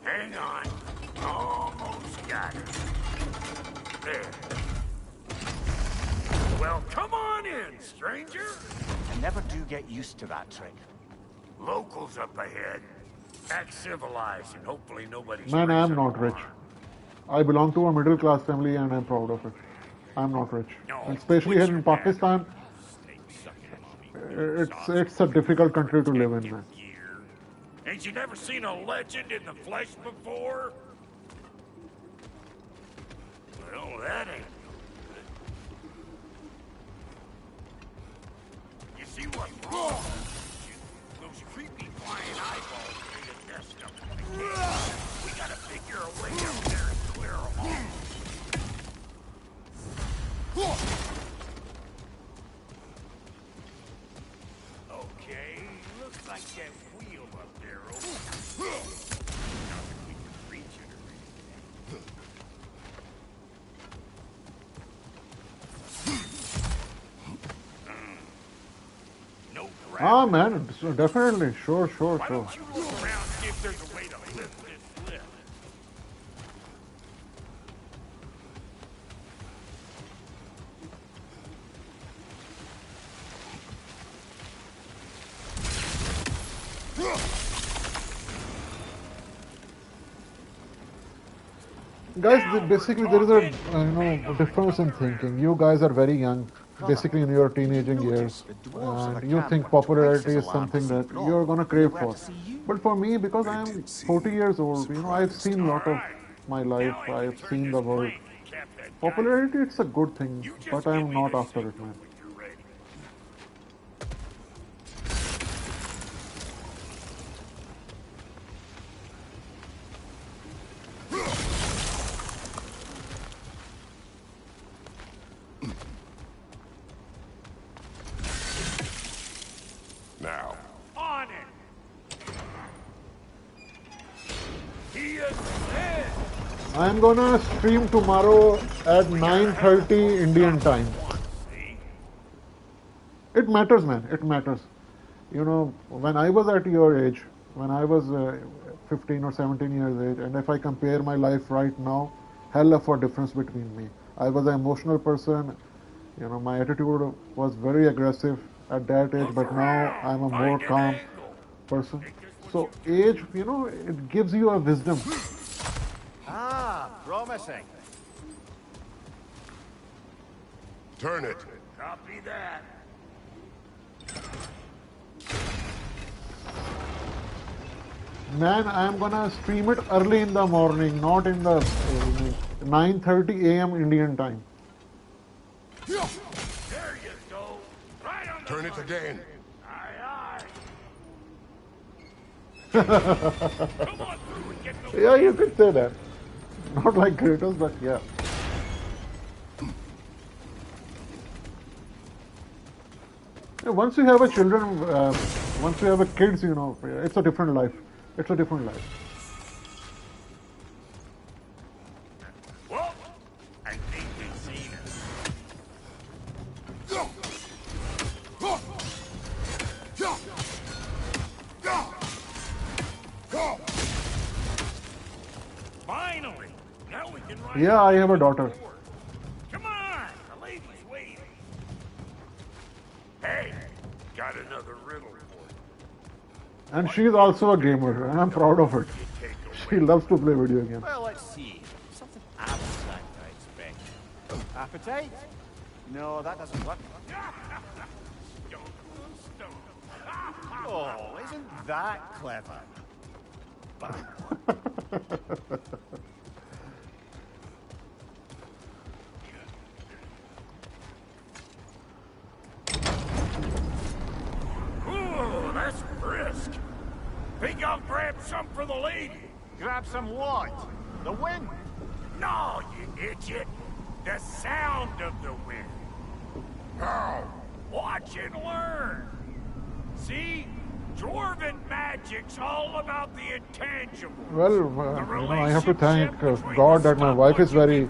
Hang on. Almost got it. There. Well, come on in, stranger. I never do get used to that trick. Locals up ahead. Act civilized and hopefully nobody's... Man, I am not rich. I belong to a middle class family and I'm proud of it. I'm not rich. And especially here in Pakistan, it's a difficult country to live in, man. Ain't you never seen a legend in the flesh before? Well, that ain't... You see what's wrong? Those creepy flying eyeballs made a nest up in the cave. We gotta figure a way up there and clear them off. Okay, looks like that wheel up there opens. Not that we can reach it or anything. No gravity. Ah, man, definitely. Sure. Why don't you look around, see if there's a way to lift this lift? Guys, basically there is a difference in thinking. You guys are very young, basically in your teenaging years, and you think popularity is something that you're gonna crave for. But for me, because I am 40 years old, I've seen a lot of my life, I've seen the world. Popularity, it's a good thing, but I am not after it, man. I'm gonna stream tomorrow at 9:30 Indian time. It matters, man. It matters. You know, when I was at your age, when I was 15 or 17 years age, and if I compare my life right now, hell of a difference between me. I was an emotional person. You know, my attitude was very aggressive at that age, but now I'm a more calm person. So age, you know, it gives you a wisdom. Ah, promising. Turn it. Copy that. Man, I'm gonna stream it early in the morning, not in the 9:30 a.m. Indian time. There you go. Right on the Turn it again. Aye, Yeah, you could say that. Not like Kratos, but yeah. Yeah, once you have a children, once you have a kids, you know, it's a different life. It's a different life. Whoa! I think they've seen us. Finally! Now we can ride. Yeah, I have a daughter. Come on! The lady's waiting. Hey! Got another riddle for you. And she's also a gamer, and I'm proud of it. She loves to play video games. Well, let's see. Something appetite, I expect. Appetite? No, that doesn't work. Oh, isn't that clever? Ooh, that's brisk. Think I'll grab some for the lady. Grab some what? The wind? No, you idiot. The sound of the wind. How? Watch and learn. See? Dwarven magic's all about the intangible. Well, you know, I have to thank God that my wife is very,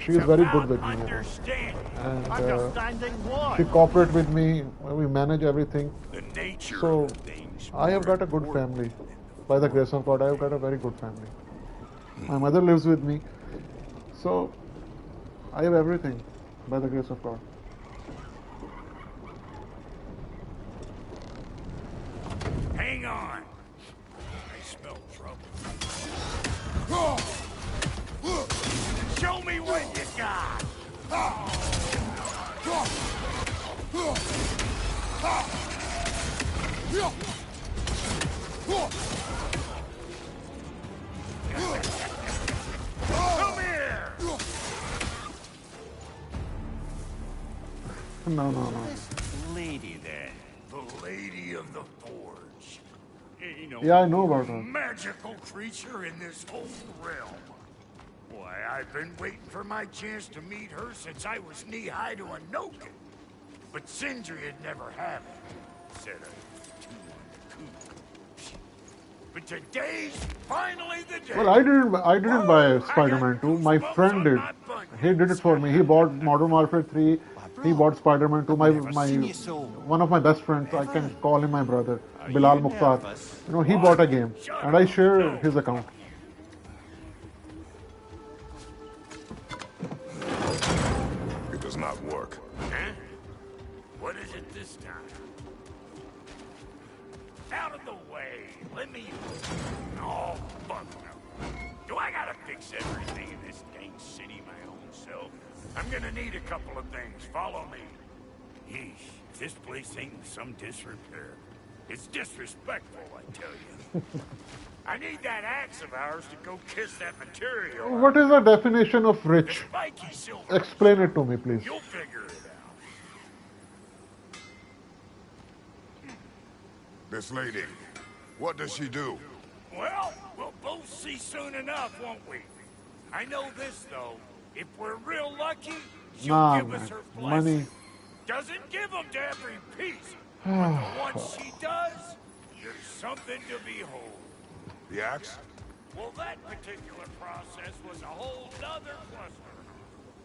she is very good with me, you know. And she cooperates with me. We manage everything. So I have got a good family. By the grace of God, I have got a very good family. My mother lives with me. So I have everything by the grace of God. Hang on. I smell trouble. Show me what you got. Come here. No. This lady then. The Lady of the Forge. You know, Yeah, I know about her. Magical creature in this whole realm. Why, I've been waiting for my chance to meet her since I was knee-high to a Noken. But Sindri had never had it. Said I was too uncool. But today's finally the day. Well, I didn't buy Spider-Man 2. My friend did. He did it for me. He bought Modern Warfare 3. He bought Spider-Man 2. One of my best friends, I can call him my brother, Bilal Mukhtar. You know, he bought a game, and I share his account. It does not work. Huh? What is it this time? Out of the way. Let me... Oh, fuck no. Do I gotta fix everything in this dang city my own self? I'm gonna need a couple of things. Follow me. Yeesh, if this place ain't in some disrepair. It's disrespectful, I tell you. I need that axe of ours to go kiss that material. What is the definition of rich? Spiky silver. Explain it to me, please. You'll figure it out. This lady, what does she do? Well, we'll both see soon enough, won't we? I know this, though. If we're real lucky, she'll give us her blessing. Money. Doesn't give them to every piece. But the ones she does, there's something to behold. The axe? Well, that particular process was a whole nother cluster.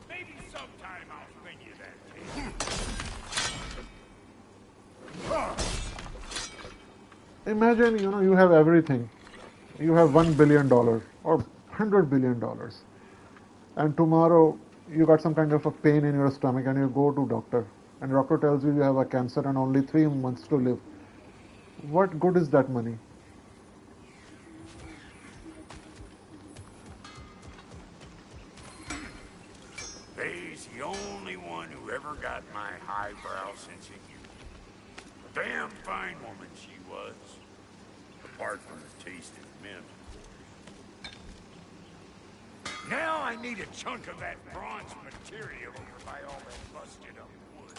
Maybe sometime I'll spin you that tale. Imagine, you have everything. You have $1 billion or $100 billion. And tomorrow you got some kind of a pain in your stomach and you go to doctor. And doctor tells you you have a cancer and only 3 months to live. What good is that money? He's the only one who ever got my highbrow sense of humor. A damn fine woman she was. Apart from the taste of mint. Now I need a chunk of that bronze material over by all that busted up wood.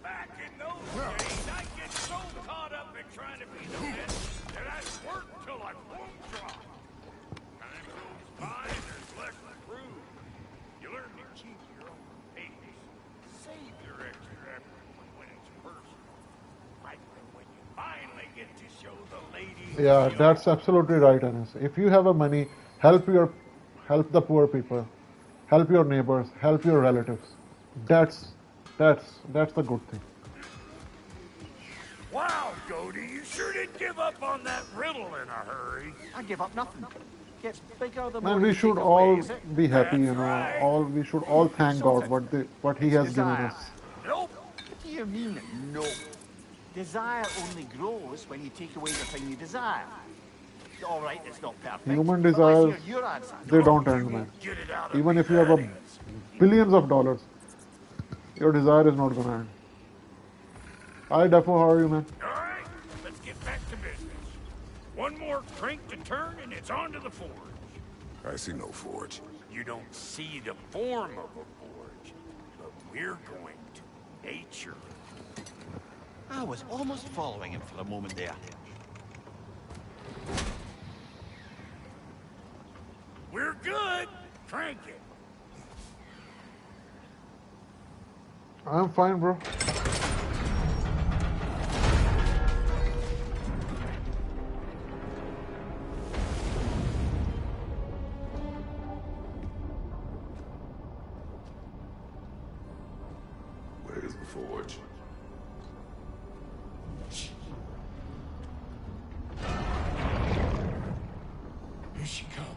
Back in those days, I'd get so caught up in trying to be the best that I'd work till I won't drop. Time goes by and there's less to prove. You learn to keep your own pace. Save your extra effort when it's personal. Like when you finally get to show the lady. Yeah, that's absolutely right, Anas. If you have a money, help the poor people, help your neighbors, help your relatives. That's the good thing. Wow, Goldie, you sure did give up on that riddle in a hurry. I give up nothing. Gets bigger the more Man, we you should take all away, is it? be happy, Right. we should all thank God what He has given Desire. us. Nope. What do you mean, no? Desire only grows when you take away the thing you desire. All right, it's not perfect. Human but let's desires, hear your answer. they don't end, man. Get it out of Even me, if you have that is. billions of dollars, your desire is not gonna end. Hi, Defo, how are you, man? All right, let's get back to business. One more crank to turn and it's on to the forge. I see no forge. You don't see the form of a forge, but we're going to nature. I was almost following him for a moment there. We're good. Crank it. I'm fine, bro. Where's the forge? Here she comes.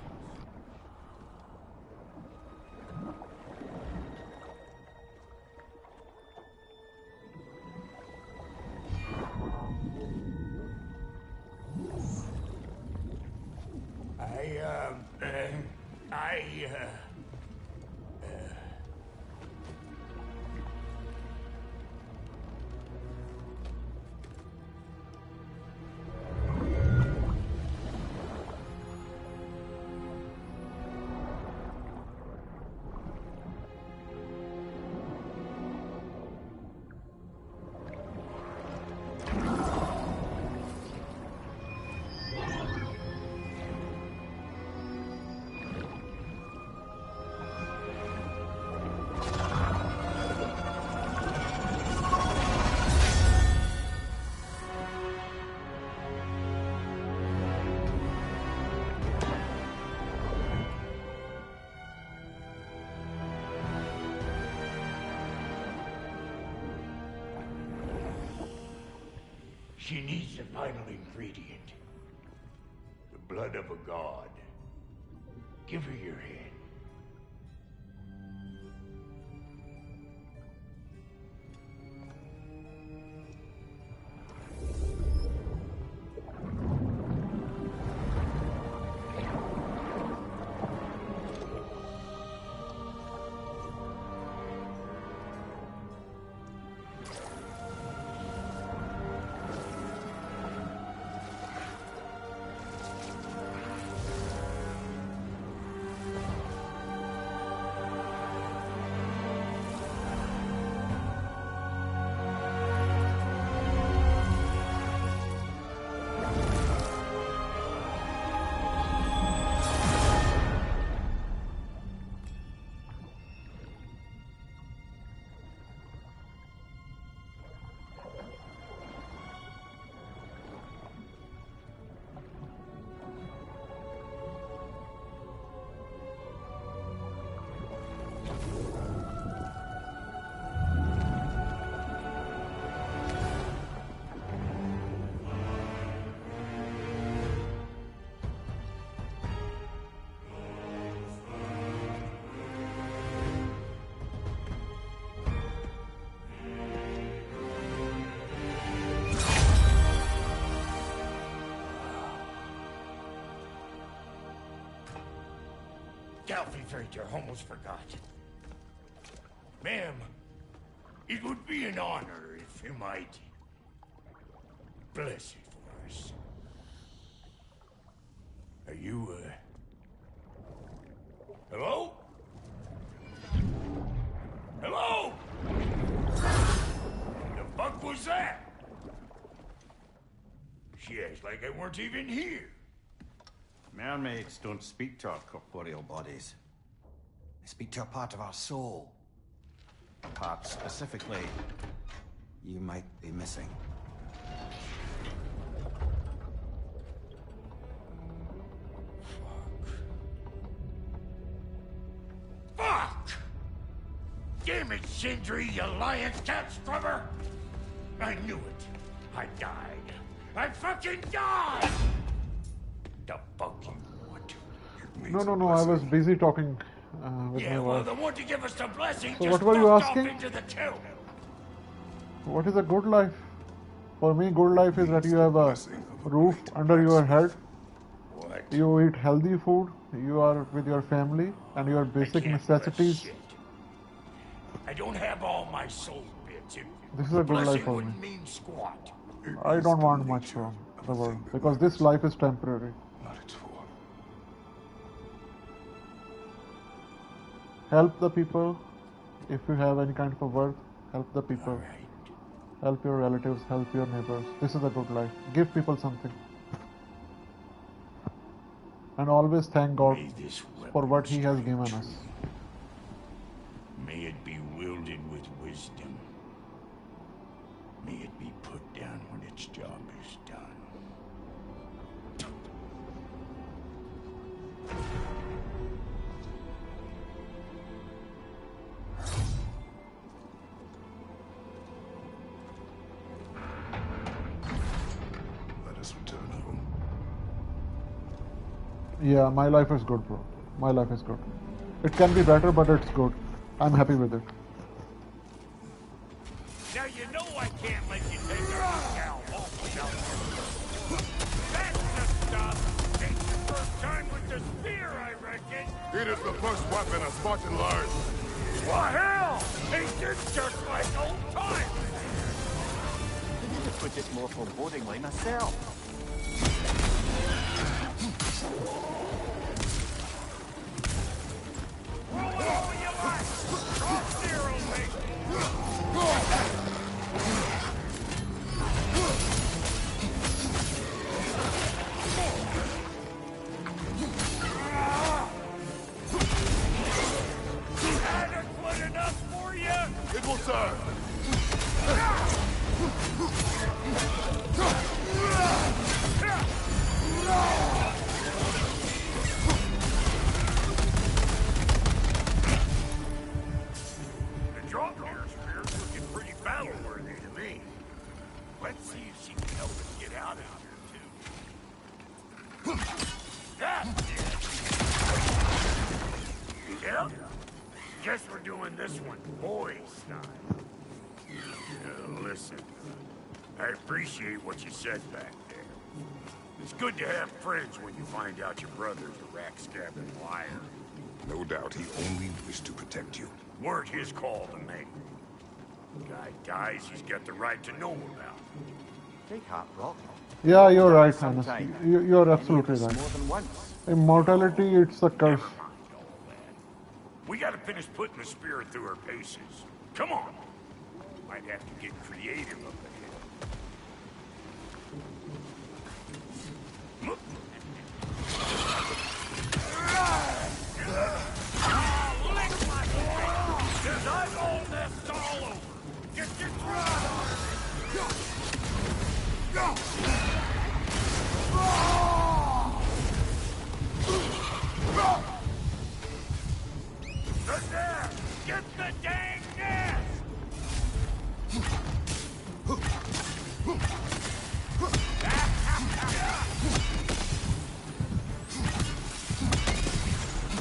She needs the vital ingredient. The blood of a god. Give her your hand. Alfie almost forgot. Ma'am, it would be an honor if you might bless it for us. Are you, hello? Hello? The fuck was that? She acts like I weren't even here. Mermaids don't speak to our corporeal bodies. They speak to a part of our soul. A part specifically you might be missing. Fuck! Damn it, Sindri, you lion cat scrubber! I knew it. I died. I fucking died! The fuck you want? No, I was busy talking with Yeah, my well, wife. the one to give us the blessing So just what were you fucked asking? off into the tomb. What is a good life? For me, good life is that you have a roof under your head. What? You eat healthy food. You are with your family and your basic necessities. I don't have all my soul bits. This is a good life for me. Wouldn't mean squat. I don't want much from the world because this life is temporary. Help the people. If you have any kind of a worth, help the people. Help your relatives, help your neighbors. This is a good life. Give people something. And always thank God for what He has given us. May it be wielded with wisdom. May it be put down when its job is done. Let us return home. Yeah, my life is good, bro. My life is good. It can be better, but it's good. I'm happy with it. Now you know I can't let you take our gal home without her. That's the stuff. It's the first time with the spear, I reckon. It is the first weapon a Spartan learned. What hell? Ain't this just like old times? I need to put it more forebodingly myself. Roll it all you like. Draupnir will make adequate enough for you? It will serve. The Draupnir spear's looking pretty battle-worthy to me. Let's see if she can help us get out of here, too. That's it! Yep. Guess we're doing this one boy style. Listen, I appreciate what you said back there. It's good to have friends when you find out your brother's a rack-scabbing liar. No doubt he only wished to protect you. Weren't his call to make. Guy dies, he's got the right to know about it. Take heart, Rock. Yeah, you're right, honestly. You're absolutely right. More than once. Immortality, it's a curse. We gotta finish putting the spirit through her paces. Come on. Might have to get creative up ahead. Lick my boy! Cause I'm all this all over. Get your throttle on it. Go! There! Get the dang nest!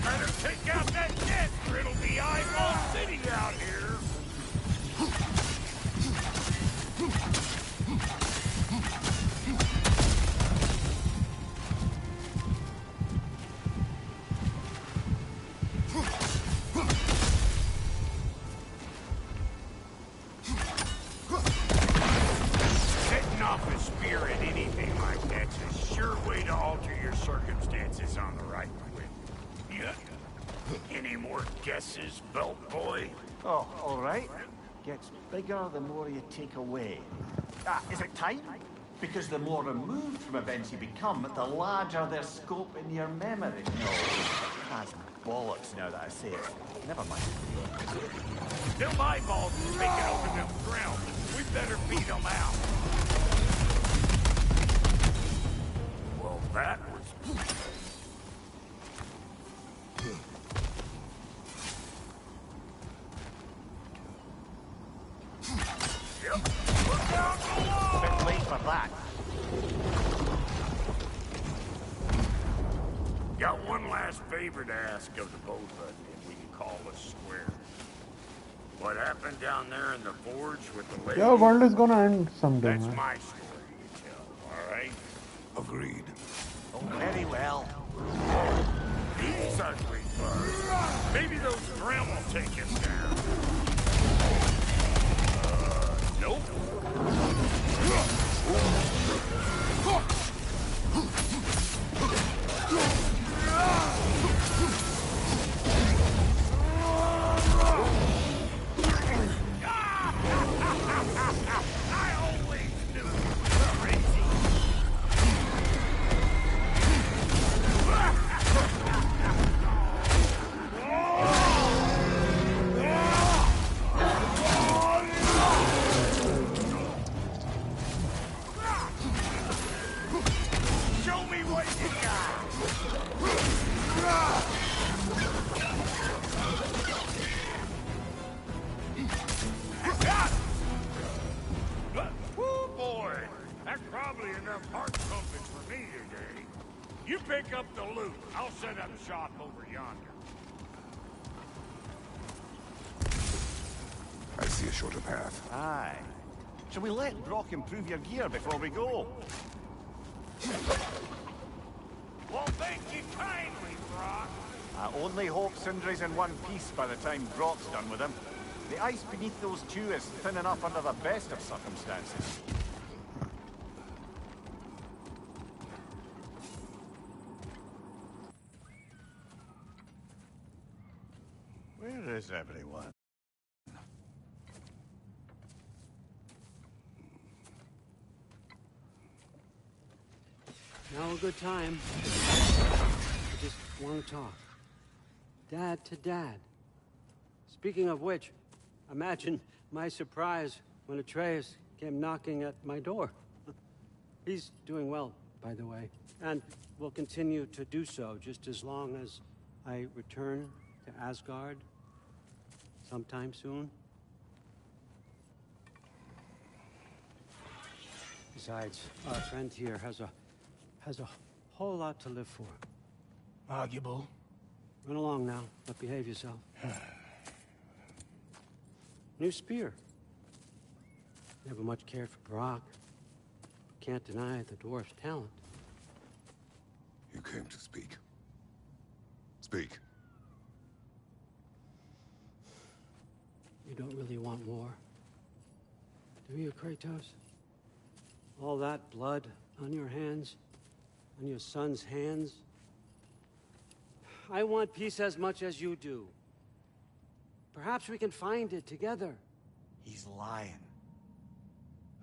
Better take out that nest or it'll be Eyeball City out here! any more guesses, belt boy? Oh, all right. Gets bigger the more you take away. Ah, is it time? Because the more removed from events you become, the larger their scope in your memory. No, that's bollocks now that I say it. Never mind. Them eyeballs are taking over them grounds. We better beat them out. Well, that was... Bit late for that. Got one last favor to ask of the both of you, and we can call us square. What happened down there in the forge with the lady? Yeah, world is gonna end someday. That's Man. my story to tell, all right? Agreed. Oh, very well. These ugly bugs. Maybe those Grim will take us down. Nope. You pick up the loot. I'll set up shop over yonder. I see a shorter path. Aye. Shall we let Brock improve your gear before we go? Well, thank you kindly, Brock. I only hope Sindri's in one piece by the time Brock's done with him. The ice beneath those two is thin enough under the best of circumstances. Where is everyone? Now a good time. I just want to talk. Dad to Dad. Speaking of which, imagine my surprise when Atreus came knocking at my door. He's doing well, by the way, and will continue to do so just as long as I return to Asgard sometime soon. Besides, our friend here has a whole lot to live for. Arguable. Run along now, but behave yourself. New spear. Never much cared for Brock. Can't deny the dwarf's talent. You came to speak. Speak. You don't really want war, do you, Kratos? All that blood on your hands, on your son's hands. I want peace as much as you do. Perhaps we can find it together. He's lying.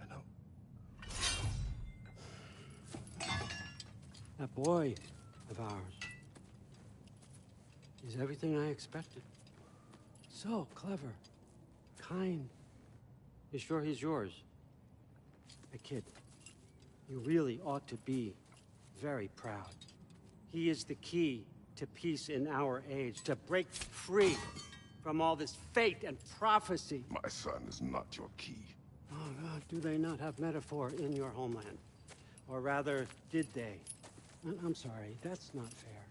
I know. That boy of ours. He's everything I expected. So clever. Kind. You sure he's yours? A kid. You really ought to be very proud. He is the key to peace in our age, to break free from all this fate and prophecy. My son is not your key. Oh, God, do they not have metaphor in your homeland? Or rather, did they? I'm sorry, that's not fair.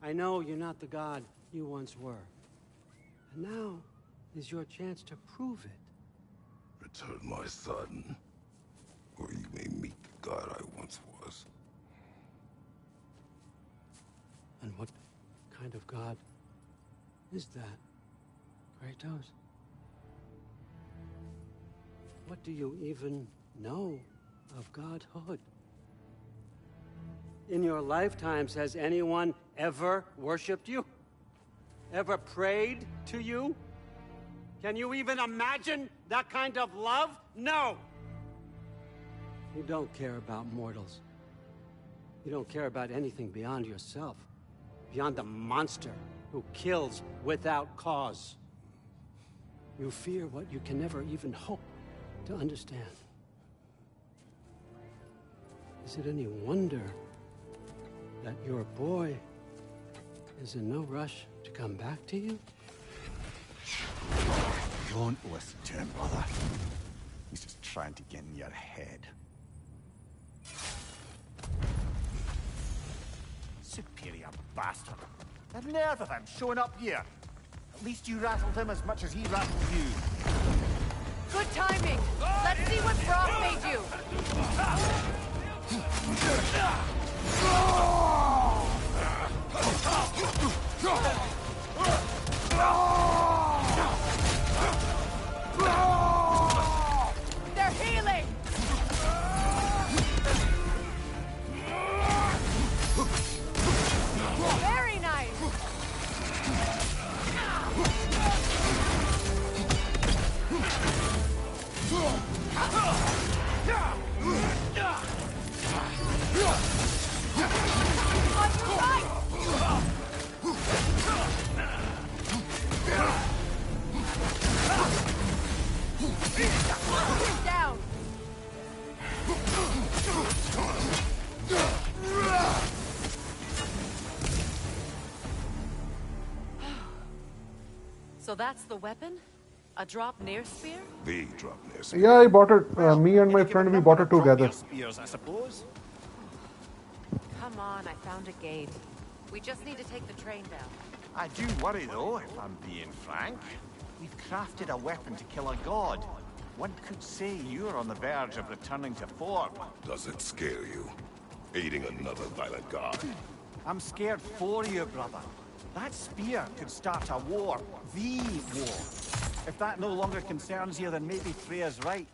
I know you're not the god you once were. And now is your chance to prove it. Return my son, or you may meet the god I once was. And what kind of god is that, Kratos? What do you even know of godhood? In your lifetimes, has anyone ever worshipped you? ever prayed to you? Can you even imagine that kind of love? No! You don't care about mortals. You don't care about anything beyond yourself. Beyond the monster who kills without cause. You fear what you can never even hope to understand. Is it any wonder that your boy is in no rush to come back to you? Don't listen to him, brother. He's just trying to get in your head. Superior bastard. The nerve of him showing up here. At least you rattled him as much as he rattled you. Good timing. Let's see what Brock made you. They're healing. Very nice. Down. So that's the weapon? A Draupnir spear? The Draupnir spear. Yeah, I bought it. Me and my friend, we bought it together. Spears, I suppose. Come on, I found a gate. We just need to take the train down. I do worry, though, if I'm being frank. We've crafted a weapon to kill a god. One could say you're on the verge of returning to form. Does it scare you? Aiding another violent god? I'm scared for you, brother. That spear could start a war. The war. If that no longer concerns you, then maybe Freya's right.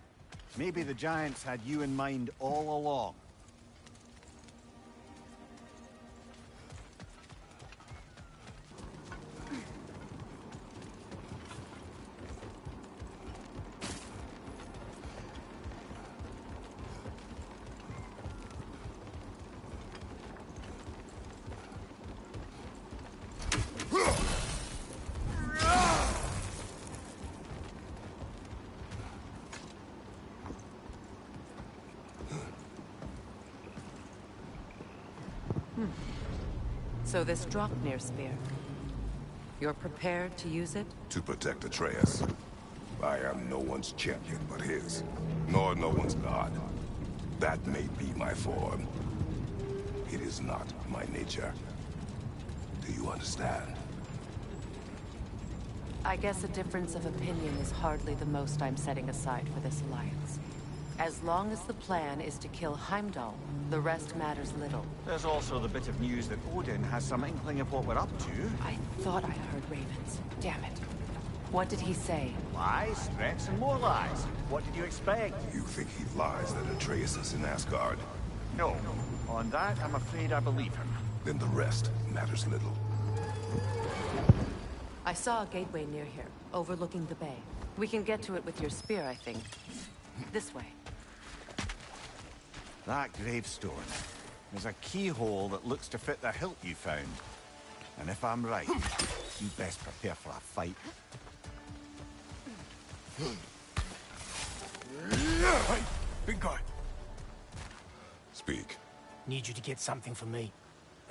Maybe the Giants had you in mind all along. So this Draupnir spear, you're prepared to use it? To protect Atreus. I am no one's champion but his, nor no one's god. That may be my form. It is not my nature. Do you understand? I guess a difference of opinion is hardly the most I'm setting aside for this alliance. As long as the plan is to kill Heimdall, the rest matters little. There's also the bit of news that Odin has some inkling of what we're up to. I thought I heard ravens. Damn it. What did he say? Lies, threats, and more lies. What did you expect? You think he lies that Atreus is in Asgard? No. On that, I'm afraid I believe him. Then the rest matters little. I saw a gateway near here, overlooking the bay. We can get to it with your spear, I think. This way. That gravestone. There's a keyhole that looks to fit the hilt you found. And if I'm right, you best prepare for a fight. Hey, big guy. Speak. Need you to get something for me.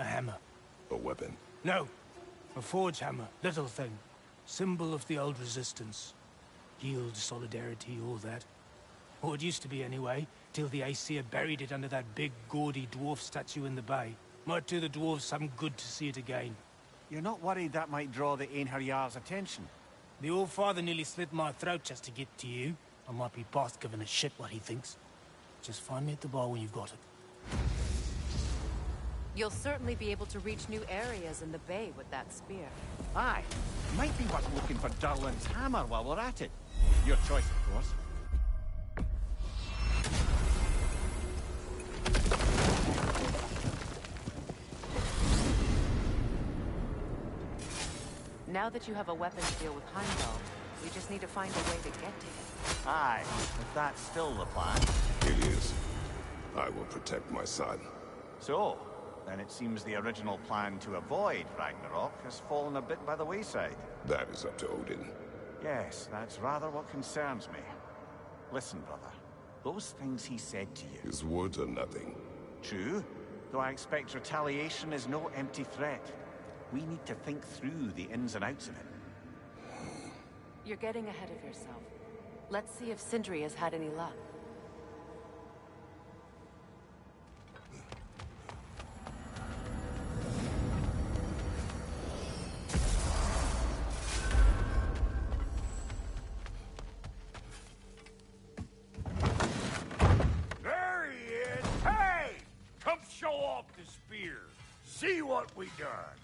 A hammer. A weapon. No. A forge hammer. Little thing. Symbol of the old resistance. Yield, solidarity, all that. Or it used to be anyway, till the Aesir buried it under that big, gaudy dwarf statue in the bay. Might do the dwarves some good to see it again. You're not worried that might draw the Einherjar's attention? The old father nearly slit my throat just to get to you. I might be past giving a shit what he thinks. Just find me at the bar when you've got it. You'll certainly be able to reach new areas in the bay with that spear. Aye. Might be worth looking for Durlin's hammer while we're at it. Your choice, of course. Now that you have a weapons deal with Heimdall, we just need to find a way to get to it. Aye, if that's still the plan. It is. I will protect my son. So, then it seems the original plan to avoid Ragnarok has fallen a bit by the wayside. That is up to Odin. Yes, that's rather what concerns me. Listen, brother. Those things he said to you. His words are nothing. True, though I expect retaliation is no empty threat. We need to think through the ins and outs of it. You're getting ahead of yourself. Let's see if Sindri has had any luck. There he is! Hey! Come show off the spear. See what we done.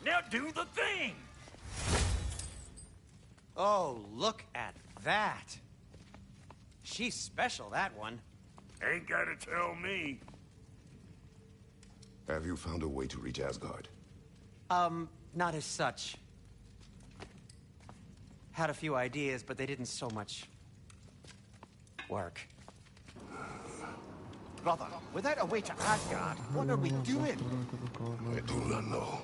Now do the thing! Oh, look at that. She's special, that one. Ain't gotta tell me. Have you found a way to reach Asgard? Not as such. Had a few ideas, but they didn't so much work. Brother, without a way to Asgard, what are we doing? I do not know.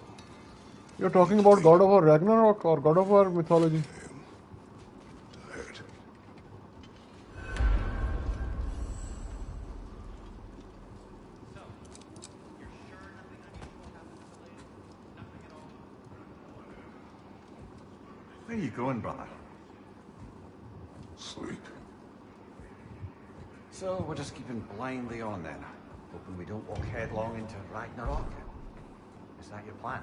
You're talking about God of War Ragnarok or God of War mythology? Tired. Where are you going, brother? Sleep. So, we're just keeping blindly on then, hoping we don't walk headlong into Ragnarok? Is that your plan?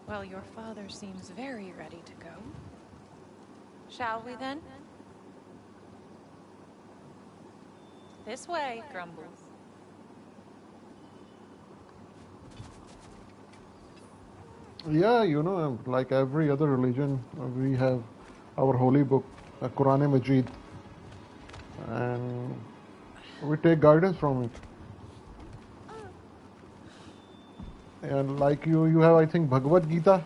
Well, your father seems very ready to go. Shall we then? This way, Grumbles. Yeah, you know, like every other religion, we have our holy book, the Quran Majid, and we take guidance from it. And like you have, I think, Bhagavad Gita.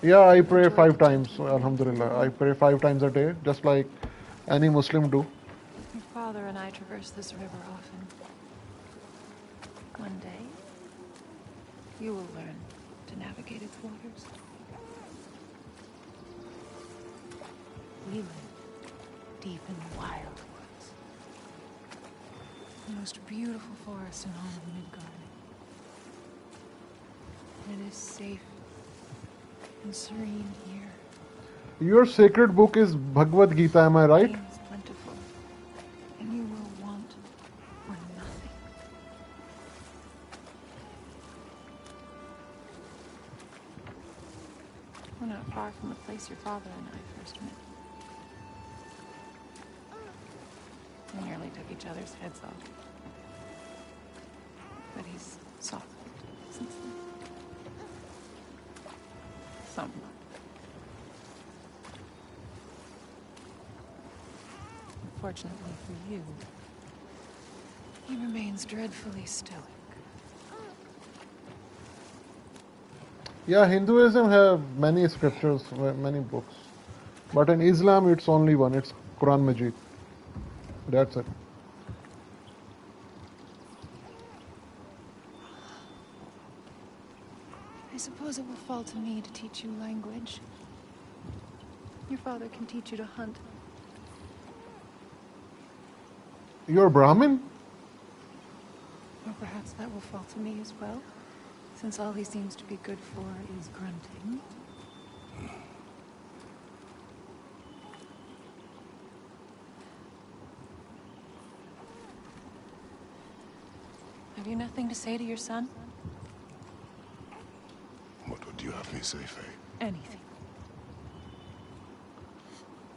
Yeah, I pray 5 times, Alhamdulillah. I pray 5 times a day, just like any Muslim do. Your father and I traverse this river often. One day, you will learn to navigate its waters. We live deep in the wild woods. The most beautiful forest in all of Midgard. It is safe and serene here. Your sacred book is Bhagavad Gita, am I right? Game is plentiful, and you will want for nothing. We're not far from the place your father and I first met. We nearly took each other's heads off. But he's softened since then. Somewhat. Fortunately for you, he remains dreadfully stoic. Yeah, Hinduism have many scriptures, many books. But in Islam, it's only one. It's Quran Majid. That's it. I suppose it will fall to me to teach you language. Your father can teach you to hunt. You're Brahmin? Or perhaps that will fall to me as well, since all he seems to be good for is grunting. Have you nothing to say to your son? What would you have me say, Faye? Anything.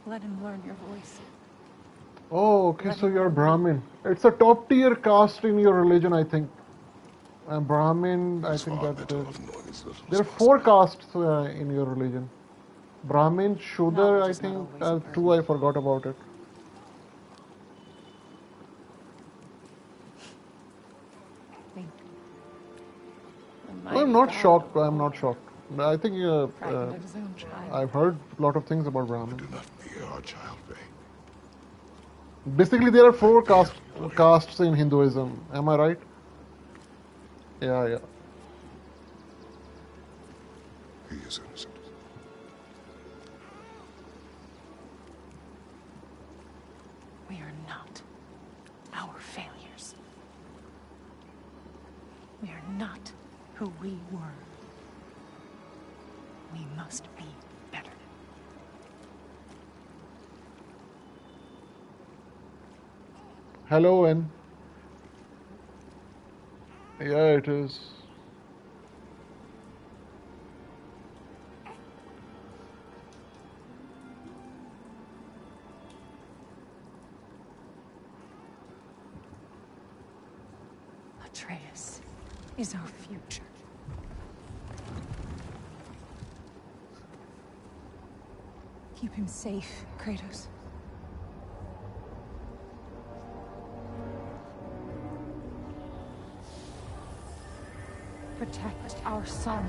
Let him learn your voice. Oh, okay, so you're Brahmin. It's a top tier caste in your religion, I think. Brahmin, I think that there are 4 castes in your religion. Brahmin, Shudra, I think, 2 I forgot about it. I'm not shocked. I'm not shocked. I think I've heard a lot of things about Brahmin. Do not fear our child, Faye. Basically, there are 4 castes in Hinduism. Am I right? Yeah. He is innocent. We are not our failures. We are not who we were. We must be better. Hello, N. Yeah, it is. Atreus is our future. Keep him safe, Kratos. Protect our son.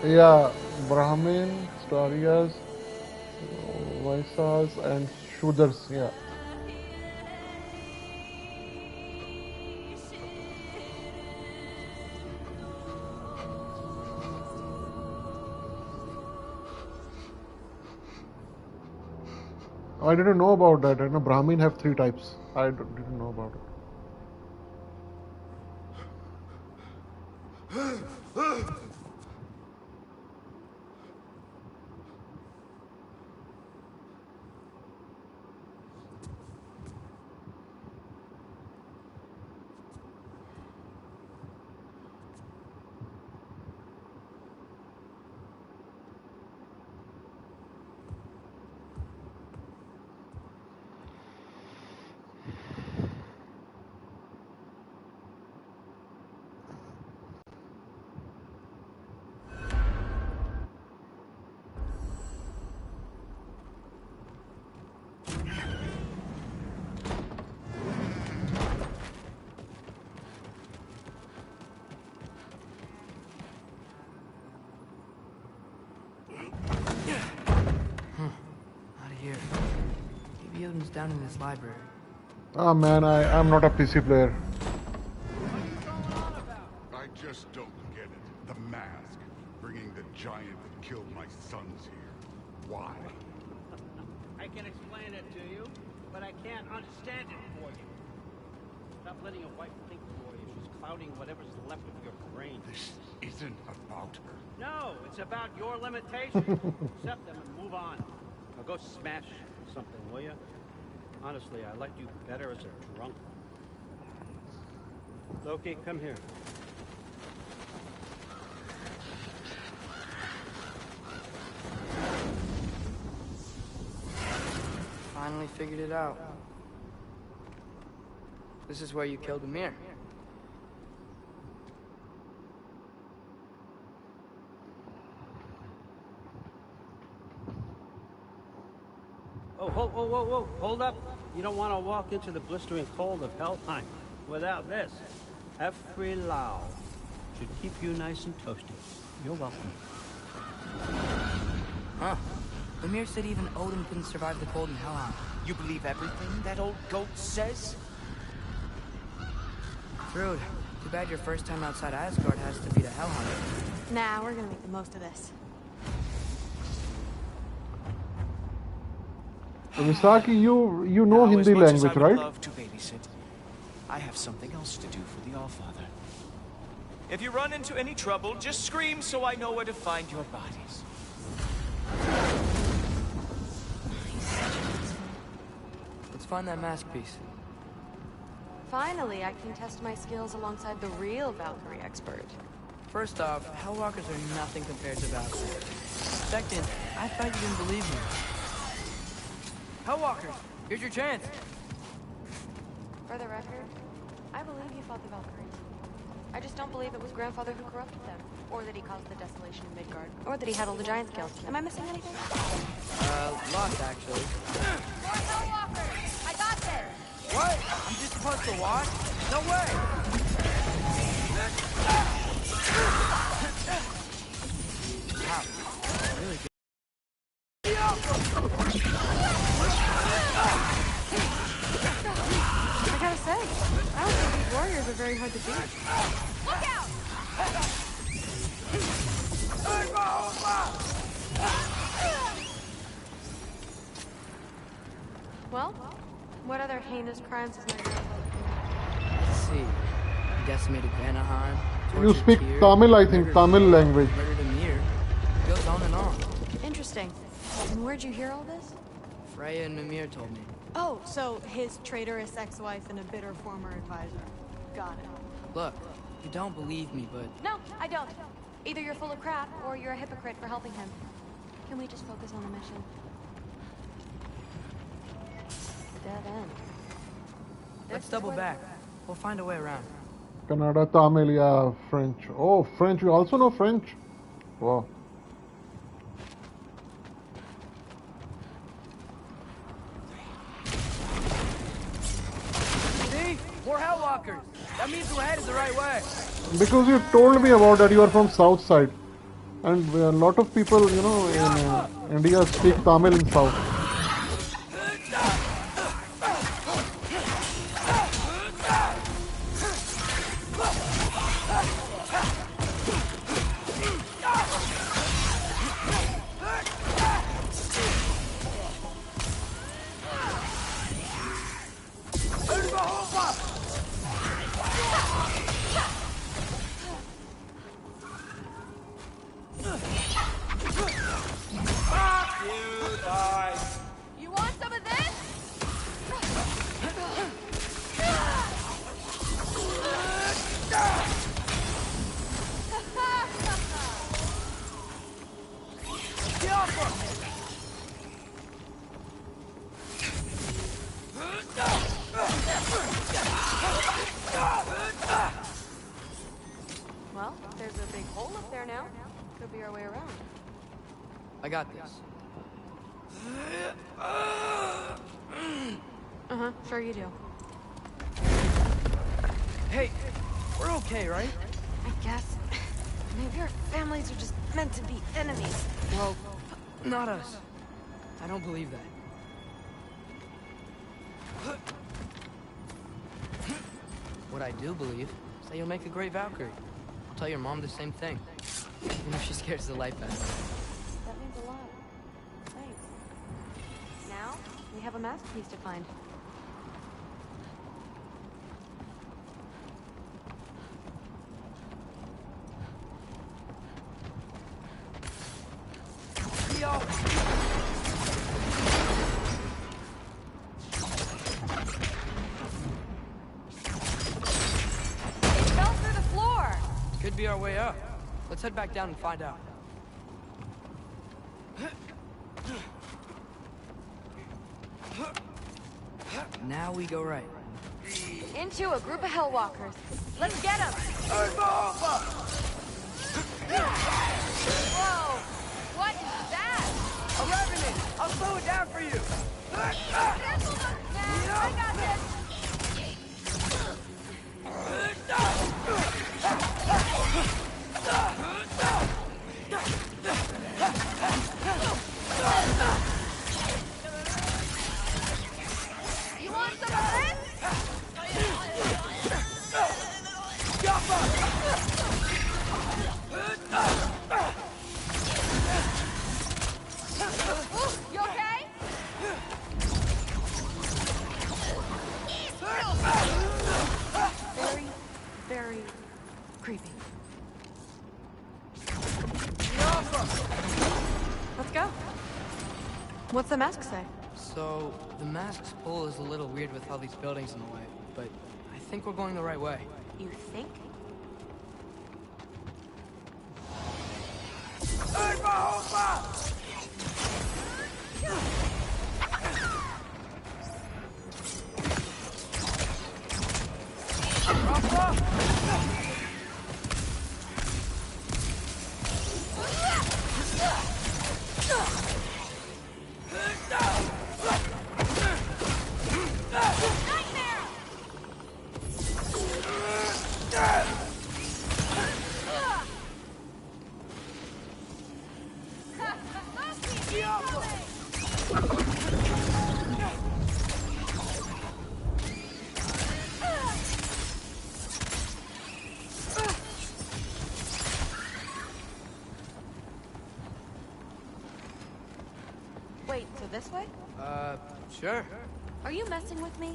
Yeah, Brahmin, Starias, Vaisas, and Shudras. Yeah. I didn't know about that. I know Brahmin have 3 types. I didn't know about it. Down in this library. Oh man, I'm not a PC player. I just don't get it. The mask. Bringing the giant that killed my sons here. Why? I can explain it to you, but I can't understand it for you. Stop letting your wife think for you. She's clouding whatever's left of your brain. This isn't about her. No, it's about your limitations. Accept them and move on. Now go smash something, will you? Honestly, I liked you better as a drunk. Loki, come here. Finally figured it out. This is where you killed Ymir. Oh, whoa. Hold up. You don't want to walk into the blistering cold of Helheim without this. Every Lao should keep you nice and toasty. You're welcome. Huh. Ymir said even Odin couldn't survive the cold in Helheim. You believe everything that old goat says? Rude. Too bad your first time outside Asgard has to be to Helheim. Nah, we're gonna make the most of this. Misaki, you know Hindi language, I would right? love to babysit. I have something else to do for the Allfather. If you run into any trouble, just scream so I know where to find your bodies. Let's find that mask piece. Finally, I can test my skills alongside the real Valkyrie expert. First off, Hellwalkers are nothing compared to Valkyries. Second, I thought you didn't believe me. Hellwalkers, here's your chance. For the record, I believe you fought the Valkyries. I just don't believe it was Grandfather who corrupted them, or that he caused the desolation in Midgard, or that he had all the giants killed. Am I missing anything? Lost, actually. More Hellwalkers! I got this! What? I'm just supposed to watch? No way! Wow, really good. I gotta say, I don't think these warriors are very hard to beat. Look out! Well, what other heinous crimes has my grandfather committed? Let's see. He decimated Vanaheim. You speak Tamil, I think, Tamil language. Murdered Ymir. Goes on and on. Interesting. And where'd you hear all this? Freya and Mimir told me. Oh, so his traitorous ex-wife and a bitter former advisor. Got it. Look, you don't believe me, but... No, I don't. Either you're full of crap, or you're a hypocrite for helping him. Can we just focus on the mission? Dead end. Let's double back. We'll find a way around. Kannada, Tamil, yeah, French. Oh, French. You also know French? Wow. See? More Hellwalkers. That means we're headed the right way. Because you told me about that you are from South side. And a lot of people, you know, in India speak Tamil in South. You want some of this? Well, there's a big hole up there now. Could be our way around. I got this. Uh-huh, sure you do. Hey, we're okay, right? I guess. Maybe our families are just meant to be enemies. Well, not us. I don't believe that. What I do believe is that you'll make a great Valkyrie. I'll tell your mom the same thing. Even if she scares the life out of me. That means a lot. Thanks. Now, we have a masterpiece to find. Could be our way up. Let's head back down and find out. Now we go right. Into a group of Hellwalkers. Let's get them! Whoa! What is that? A revenant! I'll slow it down for you! Careful, man! I got this! You want some of this? You okay? Very, very creepy. Let's go. What's the mask say? So, the mask's pull is a little weird with all these buildings in the way. but I think we're going the right way. You think? Wait, so this way? Sure. Are you messing with me?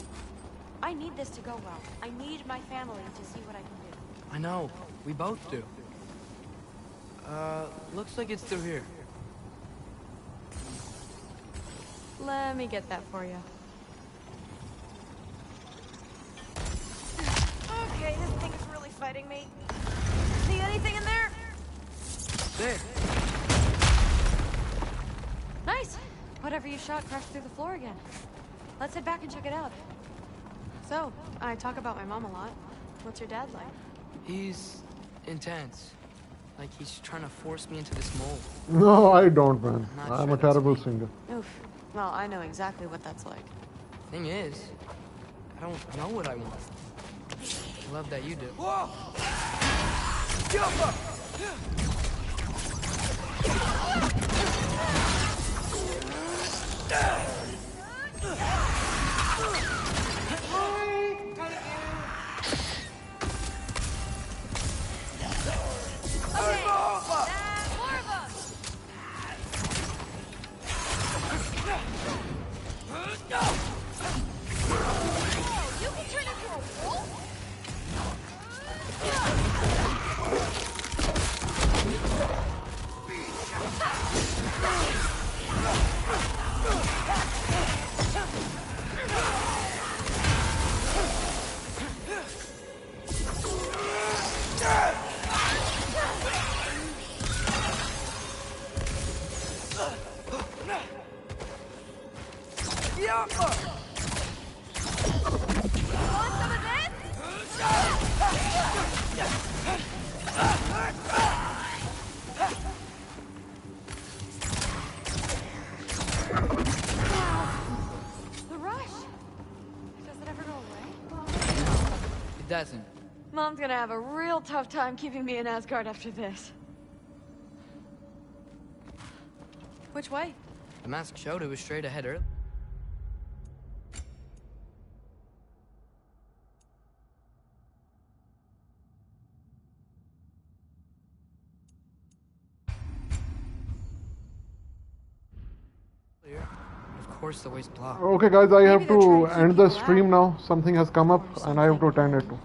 I need this to go well. I need my family to see what I can do. I know. We both do. Looks like it's through here. Let me get that for you. Okay, this thing is really fighting me. See anything in there? There. Nice! Whatever you shot crashed through the floor again. Let's head back and check it out. So, I talk about my mom a lot. What's your dad like? He's intense. Like he's trying to force me into this mold. No, I don't, man. Not I'm sure a terrible singer. Oof. Well, I know exactly what that's like. Thing is, I don't know what I want. I love that you do. Whoa! Doesn't. Mom's gonna have a real tough time keeping me in Asgard after this. Which way? The mask showed it was straight ahead earlier. Of course the way's blocked. Okay, guys, I have to end the stream now. Something has come up and I have to attend it to.